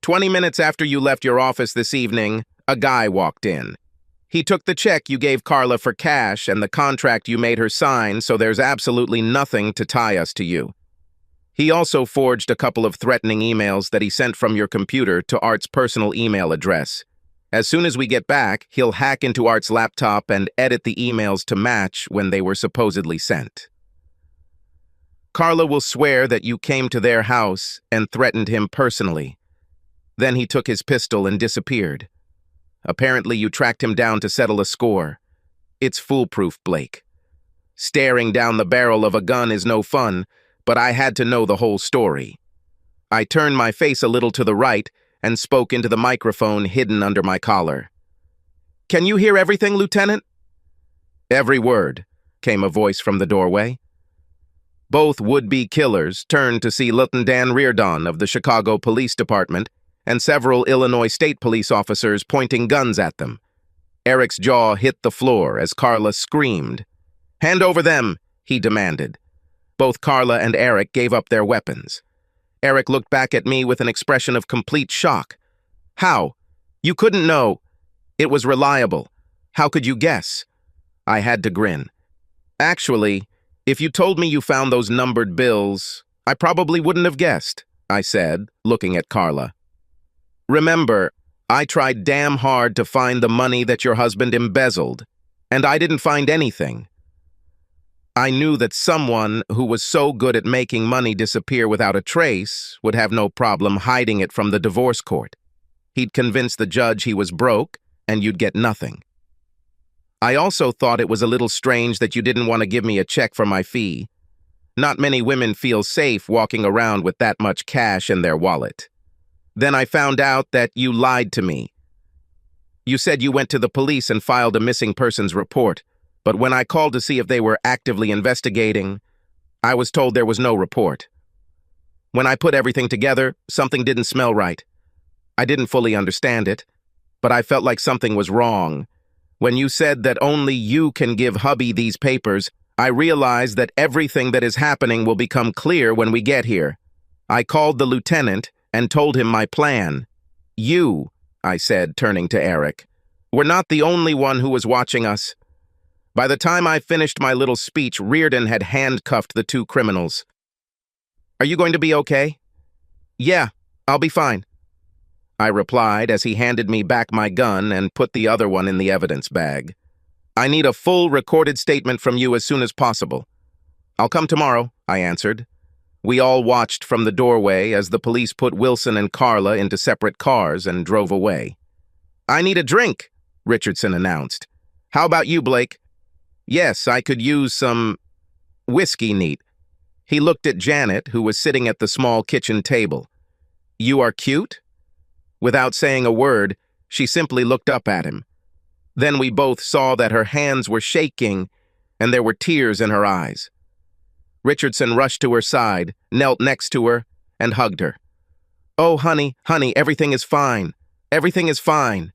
20 minutes after you left your office this evening, a guy walked in. He took the check you gave Carla for cash and the contract you made her sign, so there's absolutely nothing to tie us to you. He also forged a couple of threatening emails that he sent from your computer to Art's personal email address. As soon as we get back, he'll hack into Art's laptop and edit the emails to match when they were supposedly sent. Carla will swear that you came to their house and threatened him personally. Then he took his pistol and disappeared. Apparently you tracked him down to settle a score. It's foolproof, Blake. Staring down the barrel of a gun is no fun, but I had to know the whole story. I turned my face a little to the right and spoke into the microphone hidden under my collar. Can you hear everything, Lieutenant? Every word, came a voice from the doorway. Both would-be killers turned to see Lieutenant Dan Reardon of the Chicago Police Department and several Illinois State Police officers pointing guns at them. Eric's jaw hit the floor as Carla screamed. Hand over them, he demanded. Both Carla and Eric gave up their weapons. Eric looked back at me with an expression of complete shock. How? You couldn't know. It was reliable. How could you guess? I had to grin. Actually, if you told me you found those numbered bills, I probably wouldn't have guessed, I said, looking at Carla. Remember, I tried damn hard to find the money that your husband embezzled, and I didn't find anything. I knew that someone who was so good at making money disappear without a trace would have no problem hiding it from the divorce court. He'd convince the judge he was broke, and you'd get nothing. I also thought it was a little strange that you didn't want to give me a check for my fee. Not many women feel safe walking around with that much cash in their wallet. Then I found out that you lied to me. You said you went to the police and filed a missing persons report, but when I called to see if they were actively investigating, I was told there was no report. When I put everything together, something didn't smell right. I didn't fully understand it, but I felt like something was wrong. When you said that only you can give hubby these papers, I realized that everything that is happening will become clear when we get here. I called the lieutenant and told him my plan. You, I said, turning to Eric, were not the only one who was watching us. By the time I finished my little speech, Reardon had handcuffed the 2 criminals. Are you going to be okay? Yeah, I'll be fine, I replied as he handed me back my gun and put the other one in the evidence bag. I need a full recorded statement from you as soon as possible. I'll come tomorrow, I answered. We all watched from the doorway as the police put Wilson and Carla into separate cars and drove away. I need a drink, Richardson announced. How about you, Blake? Yes, I could use some whiskey neat. He looked at Janet, who was sitting at the small kitchen table. You are cute? Without saying a word, she simply looked up at him. Then we both saw that her hands were shaking and there were tears in her eyes. Richardson rushed to her side, knelt next to her, and hugged her. Oh, honey, everything is fine. Everything is fine.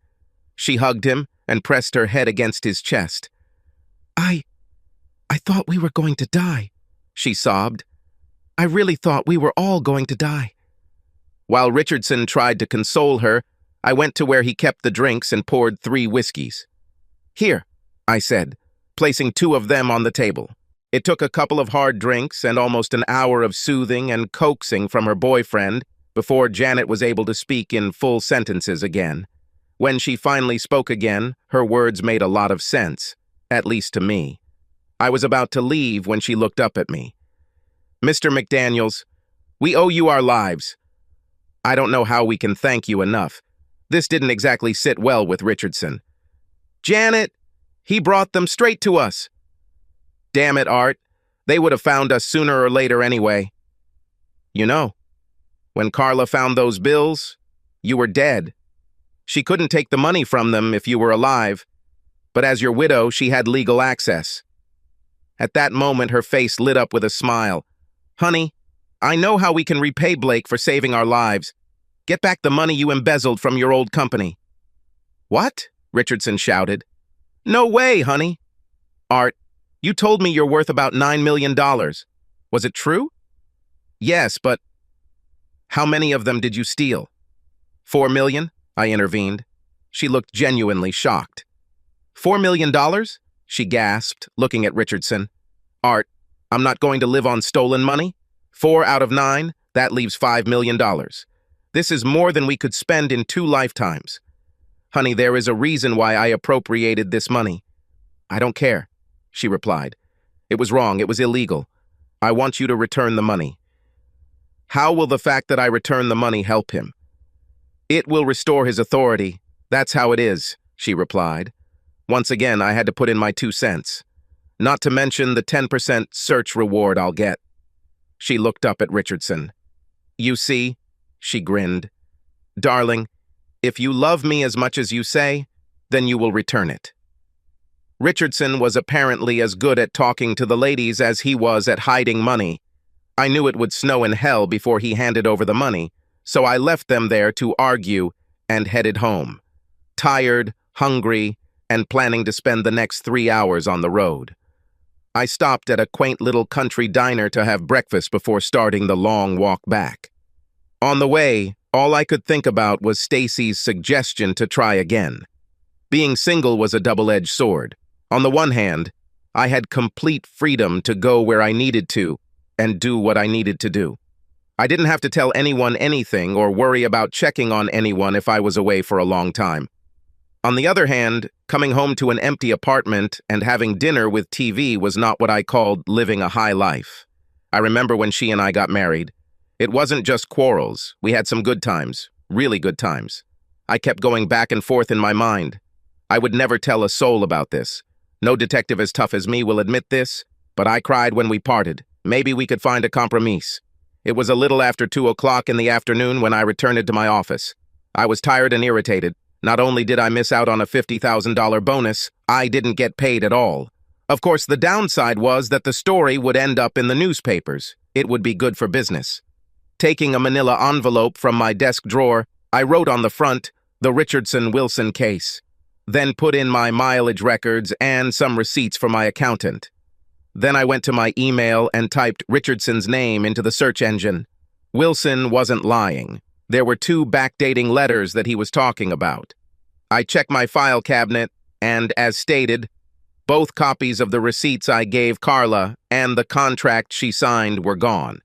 She hugged him and pressed her head against his chest. I thought we were going to die, she sobbed. I really thought we were all going to die. While Richardson tried to console her, I went to where he kept the drinks and poured 3 whiskeys. Here, I said, placing 2 of them on the table. It took a couple of hard drinks and almost an hour of soothing and coaxing from her boyfriend before Janet was able to speak in full sentences again. When she finally spoke again, her words made a lot of sense, at least to me. I was about to leave when she looked up at me. "Mr. McDaniels, we owe you our lives. I don't know how we can thank you enough. This didn't exactly sit well with Richardson." "Janet, he brought them straight to us." "Damn it, Art. They would have found us sooner or later anyway." "You know, when Carla found those bills, you were dead. She couldn't take the money from them if you were alive, but as your widow, she had legal access." At that moment, her face lit up with a smile. "Honey, I know how we can repay Blake for saving our lives. Get back the money you embezzled from your old company." "What?" Richardson shouted. "No way, honey." "Art, you told me you're worth about $9 million. Was it true?" "Yes, but how many of them did you steal?" "4 million, I intervened. She looked genuinely shocked. $4 million? She gasped, looking at Richardson. "Art, I'm not going to live on stolen money. 4 out of 9, that leaves $5 million. This is more than we could spend in 2 lifetimes. Honey, there is a reason why I appropriated this money." "I don't care," she replied. "It was wrong. It was illegal. I want you to return the money." "How will the fact that I return the money help him?" "It will restore his authority. That's how it is," she replied. Once again, I had to put in my 2 cents. Not to mention the 10% search reward I'll get. She looked up at Richardson. "You see?" She grinned. "Darling, if you love me as much as you say, then you will return it." Richardson was apparently as good at talking to the ladies as he was at hiding money. I knew it would snow in hell before he handed over the money, so I left them there to argue and headed home. Tired, hungry, and planning to spend the next 3 hours on the road. I stopped at a quaint little country diner to have breakfast before starting the long walk back. On the way, all I could think about was Stacy's suggestion to try again. Being single was a double-edged sword. On the one hand, I had complete freedom to go where I needed to and do what I needed to do. I didn't have to tell anyone anything or worry about checking on anyone if I was away for a long time. On the other hand, coming home to an empty apartment and having dinner with TV was not what I called living a high life. I remember when she and I got married. It wasn't just quarrels. We had some good times, really good times. I kept going back and forth in my mind. I would never tell a soul about this. No detective as tough as me will admit this, but I cried when we parted. Maybe we could find a compromise. It was a little after 2 o'clock in the afternoon when I returned to my office. I was tired and irritated. Not only did I miss out on a $50,000 bonus, I didn't get paid at all. Of course, the downside was that the story would end up in the newspapers. It would be good for business. Taking a manila envelope from my desk drawer, I wrote on the front, "The Richardson-Wilson case." Then put in my mileage records and some receipts for my accountant. Then I went to my email and typed Richardson's name into the search engine. Wilson wasn't lying. There were 2 backdating letters that he was talking about. I checked my file cabinet, and as stated, both copies of the receipts I gave Carla and the contract she signed were gone.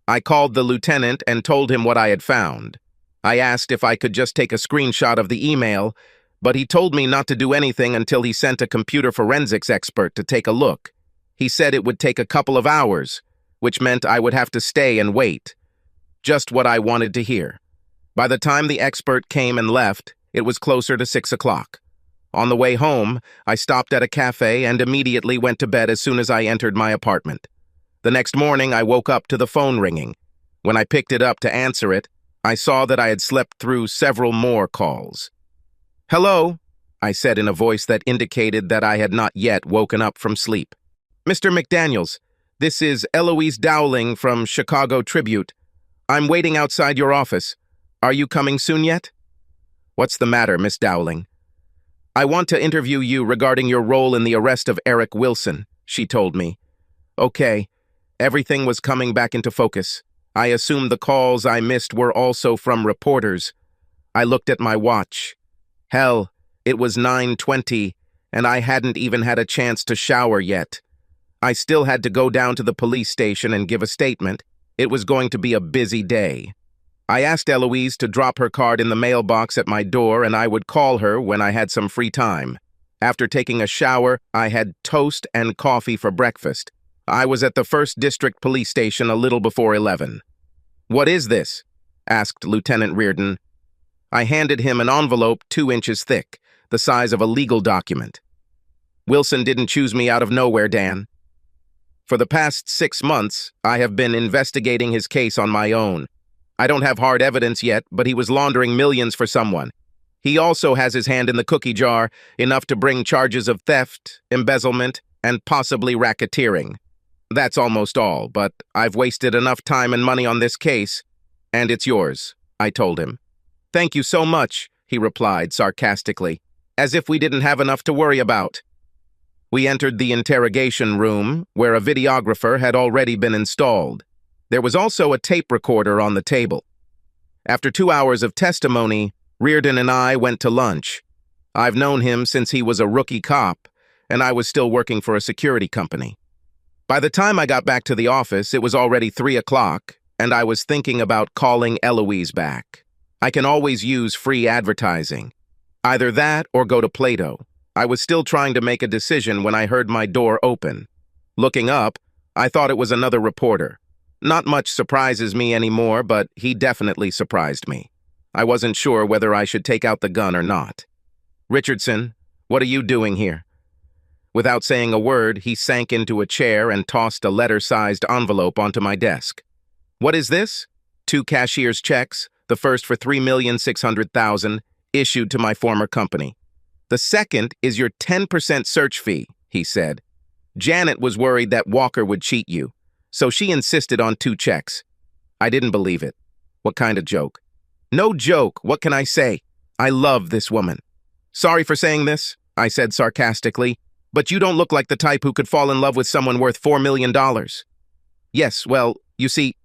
I called the lieutenant and told him what I had found. I asked if I could just take a screenshot of the email, but he told me not to do anything until he sent a computer forensics expert to take a look. He said it would take a couple of hours, which meant I would have to stay and wait. Just what I wanted to hear. By the time the expert came and left, it was closer to 6 o'clock. On the way home, I stopped at a cafe and immediately went to bed as soon as I entered my apartment. The next morning, I woke up to the phone ringing. When I picked it up to answer it, I saw that I had slept through several more calls. "Hello," I said in a voice that indicated that I had not yet woken up from sleep. "Mr. McDaniels, this is Eloise Dowling from Chicago Tribute. I'm waiting outside your office. Are you coming soon yet?" "What's the matter, Miss Dowling?" "I want to interview you regarding your role in the arrest of Eric Wilson," she told me. Okay, everything was coming back into focus. I assumed the calls I missed were also from reporters. I looked at my watch. Hell, it was 9:20, and I hadn't even had a chance to shower yet. I still had to go down to the police station and give a statement. It was going to be a busy day. I asked Eloise to drop her card in the mailbox at my door and I would call her when I had some free time. After taking a shower, I had toast and coffee for breakfast. I was at the 1st District Police Station a little before 11. "What is this?" asked Lieutenant Reardon. I handed him an envelope 2 inches thick, the size of a legal document. "Wilson didn't choose me out of nowhere, Dan. For the past 6 months, I have been investigating his case on my own. I don't have hard evidence yet, but he was laundering millions for someone. He also has his hand in the cookie jar, enough to bring charges of theft, embezzlement, and possibly racketeering. That's almost all, but I've wasted enough time and money on this case, and it's yours," I told him. "Thank you so much," he replied sarcastically, as if we didn't have enough to worry about. We entered the interrogation room, where a videographer had already been installed. There was also a tape recorder on the table. After 2 hours of testimony, Reardon and I went to lunch. I've known him since he was a rookie cop, and I was still working for a security company. By the time I got back to the office, it was already 3 o'clock, and I was thinking about calling Eloise back. I can always use free advertising. Either that or go to Plato. I was still trying to make a decision when I heard my door open. Looking up, I thought it was another reporter. Not much surprises me anymore, but he definitely surprised me. I wasn't sure whether I should take out the gun or not. "Richardson, what are you doing here?" Without saying a word, he sank into a chair and tossed a letter-sized envelope onto my desk. "What is this?" "2 cashier's checks, the first for $3,600,000, issued to my former company. The second is your 10% search fee," he said. "Janet was worried that Walker would cheat you, so she insisted on 2 checks. I didn't believe it. What kind of joke?" "No joke, what can I say? I love this woman." "Sorry for saying this," I said sarcastically, "but you don't look like the type who could fall in love with someone worth $4 million. "Yes, well, you see,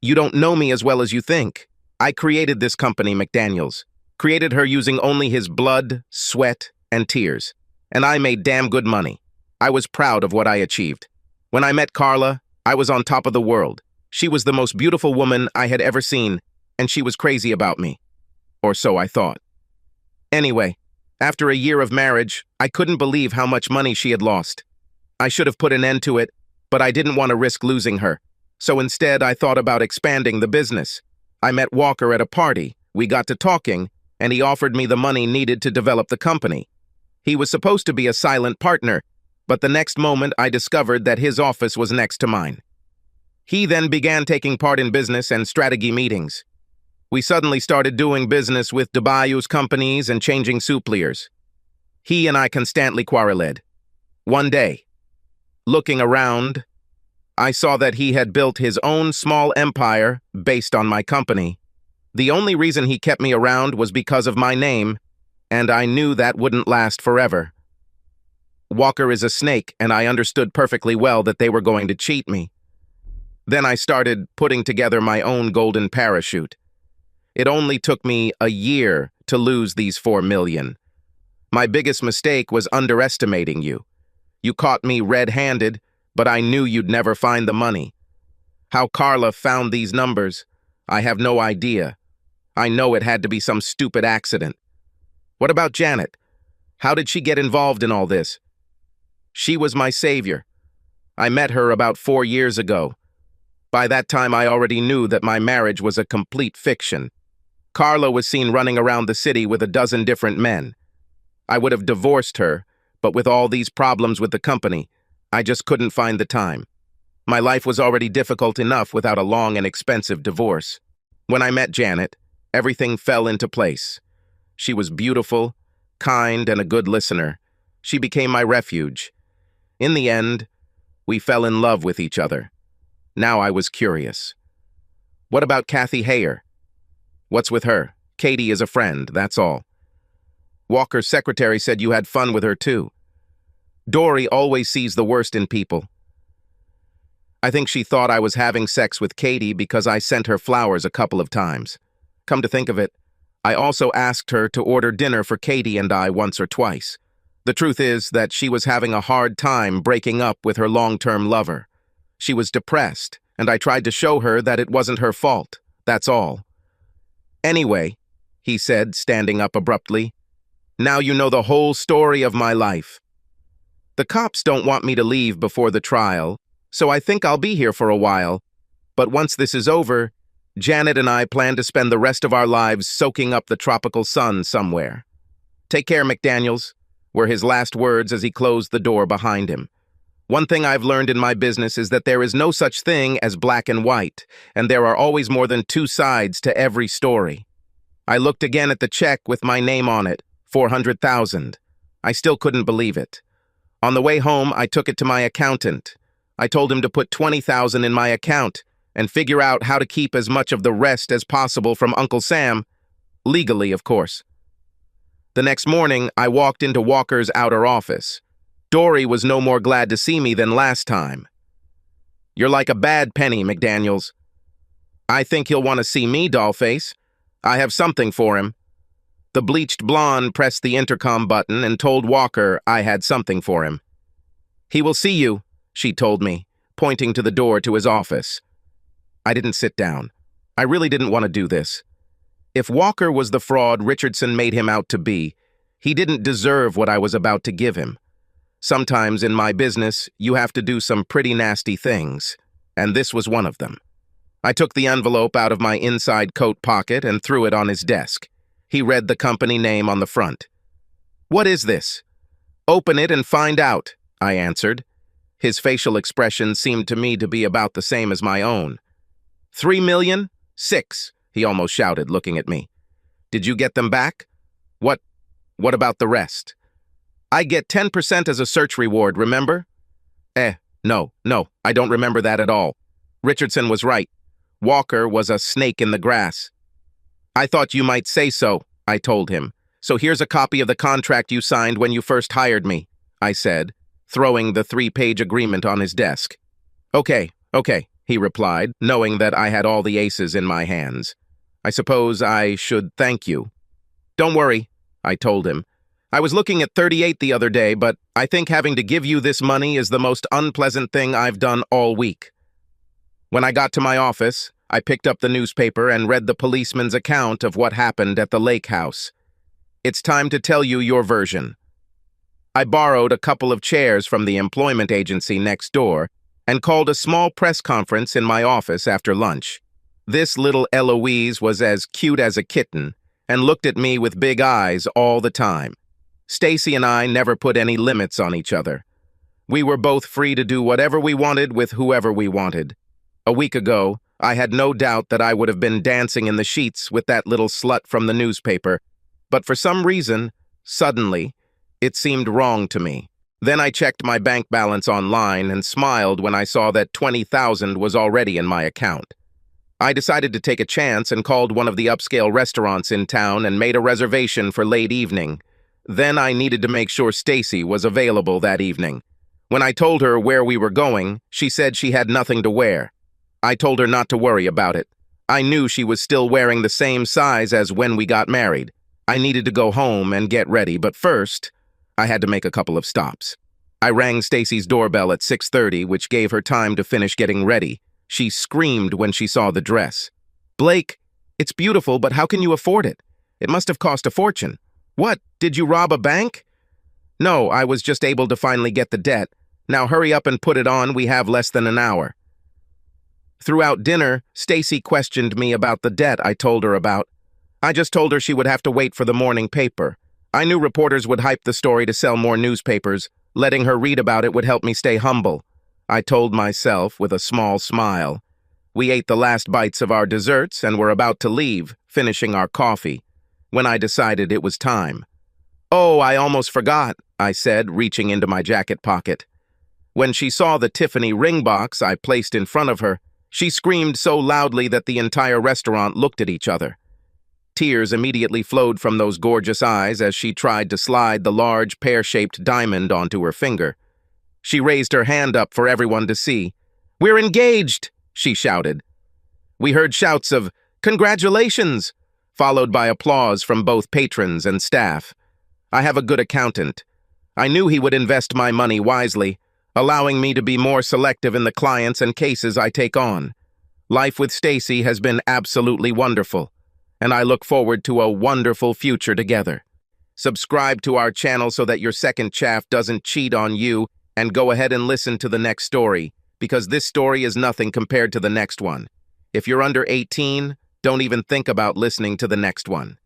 you don't know me as well as you think. I created this company, McDaniels. Created her using only his blood, sweat, and tears. And I made damn good money. I was proud of what I achieved. When I met Carla, I was on top of the world. She was the most beautiful woman I had ever seen, and she was crazy about me. Or so I thought. Anyway, after a year of marriage, I couldn't believe how much money she had lost. I should have put an end to it, but I didn't want to risk losing her. So instead, I thought about expanding the business. I met Walker at a party. We got to talking, and he offered me the money needed to develop the company. He was supposed to be a silent partner, but the next moment I discovered that his office was next to mine. He then began taking part in business and strategy meetings. We suddenly started doing business with Dubay's companies and changing suppliers. He and I constantly quarreled. One day, looking around, I saw that he had built his own small empire based on my company. The only reason he kept me around was because of my name, and I knew that wouldn't last forever. Walker is a snake, and I understood perfectly well that they were going to cheat me. Then I started putting together my own golden parachute. It only took me a year to lose these $4 million. My biggest mistake was underestimating you. You caught me red-handed, but I knew you'd never find the money. How Carla found these numbers, I have no idea. I know it had to be some stupid accident. What about Janet? How did she get involved in all this? She was my savior. I met her about 4 years ago. By that time, I already knew that my marriage was a complete fiction. Carla was seen running around the city with a dozen different men. I would have divorced her, but with all these problems with the company, I just couldn't find the time. My life was already difficult enough without a long and expensive divorce. When I met Janet, everything fell into place. She was beautiful, kind, and a good listener. She became my refuge. In the end, we fell in love with each other. Now I was curious. What about Kathy Hayer? What's with her? Katie is a friend, that's all. Walker's secretary said you had fun with her too. Dory always sees the worst in people. I think she thought I was having sex with Katie because I sent her flowers a couple of times. Come to think of it, I also asked her to order dinner for Katie and I once or twice. The truth is that she was having a hard time breaking up with her long-term lover. She was depressed, and I tried to show her that it wasn't her fault, that's all. Anyway, he said, standing up abruptly, now you know the whole story of my life. The cops don't want me to leave before the trial, so I think I'll be here for a while. But once this is over, Janet and I plan to spend the rest of our lives soaking up the tropical sun somewhere. Take care, McDaniels, were his last words as he closed the door behind him. One thing I've learned in my business is that there is no such thing as black and white, and there are always more than two sides to every story. I looked again at the check with my name on it, $400,000. I still couldn't believe it. On the way home, I took it to my accountant. I told him to put $20,000 in my account and figure out how to keep as much of the rest as possible from Uncle Sam, legally, of course. The next morning, I walked into Walker's outer office. Dory was no more glad to see me than last time. You're like a bad penny, McDaniels. I think he'll want to see me, Dollface. I have something for him. The bleached blonde pressed the intercom button and told Walker I had something for him. He will see you, she told me, pointing to the door to his office. I didn't sit down. I really didn't want to do this. If Walker was the fraud Richardson made him out to be, he didn't deserve what I was about to give him. Sometimes in my business, you have to do some pretty nasty things, and this was one of them. I took the envelope out of my inside coat pocket and threw it on his desk. He read the company name on the front. What is this? Open it and find out, I answered. His facial expression seemed to me to be about the same as my own. 3 million? 6, he almost shouted, looking at me. Did you get them back? What about the rest? I get 10% as a search reward, remember? No, I don't remember that at all. Richardson was right. Walker was a snake in the grass. I thought you might say so, I told him. So here's a copy of the contract you signed when you first hired me, I said, throwing the 3-page agreement on his desk. Okay, he replied, knowing that I had all the aces in my hands. I suppose I should thank you. Don't worry, I told him. I was looking at 38 the other day, but I think having to give you this money is the most unpleasant thing I've done all week. When I got to my office, I picked up the newspaper and read the policeman's account of what happened at the lake house. It's time to tell you your version. I borrowed a couple of chairs from the employment agency next door and called a small press conference in my office after lunch. This little Eloise was as cute as a kitten and looked at me with big eyes all the time. Stacy and I never put any limits on each other. We were both free to do whatever we wanted with whoever we wanted. A week ago, I had no doubt that I would have been dancing in the sheets with that little slut from the newspaper, but for some reason, suddenly, it seemed wrong to me. Then I checked my bank balance online and smiled when I saw that $20,000 was already in my account. I decided to take a chance and called one of the upscale restaurants in town and made a reservation for late evening. Then I needed to make sure Stacy was available that evening. When I told her where we were going, she said she had nothing to wear. I told her not to worry about it. I knew she was still wearing the same size as when we got married. I needed to go home and get ready, but first, I had to make a couple of stops. I rang Stacy's doorbell at 6:30, which gave her time to finish getting ready. She screamed when she saw the dress. Blake, it's beautiful, but how can you afford it? It must have cost a fortune. What, did you rob a bank? No, I was just able to finally get the debt. Now hurry up and put it on, we have less than an hour. Throughout dinner, Stacy questioned me about the debt I told her about. I just told her she would have to wait for the morning paper. I knew reporters would hype the story to sell more newspapers. Letting her read about it would help me stay humble. I told myself with a small smile. We ate the last bites of our desserts and were about to leave, finishing our coffee, when I decided it was time. Oh, I almost forgot, I said, reaching into my jacket pocket. When she saw the Tiffany ring box I placed in front of her, she screamed so loudly that the entire restaurant looked at each other. Tears immediately flowed from those gorgeous eyes as she tried to slide the large pear-shaped diamond onto her finger. She raised her hand up for everyone to see. "We're engaged!" she shouted. We heard shouts of, "Congratulations!" followed by applause from both patrons and staff. I have a good accountant. I knew he would invest my money wisely, allowing me to be more selective in the clients and cases I take on. Life with Stacy has been absolutely wonderful. and I look forward to a wonderful future together. Subscribe to our channel so that your second chaff doesn't cheat on you, and go ahead and listen to the next story, because this story is nothing compared to the next one. If you're under 18, don't even think about listening to the next one.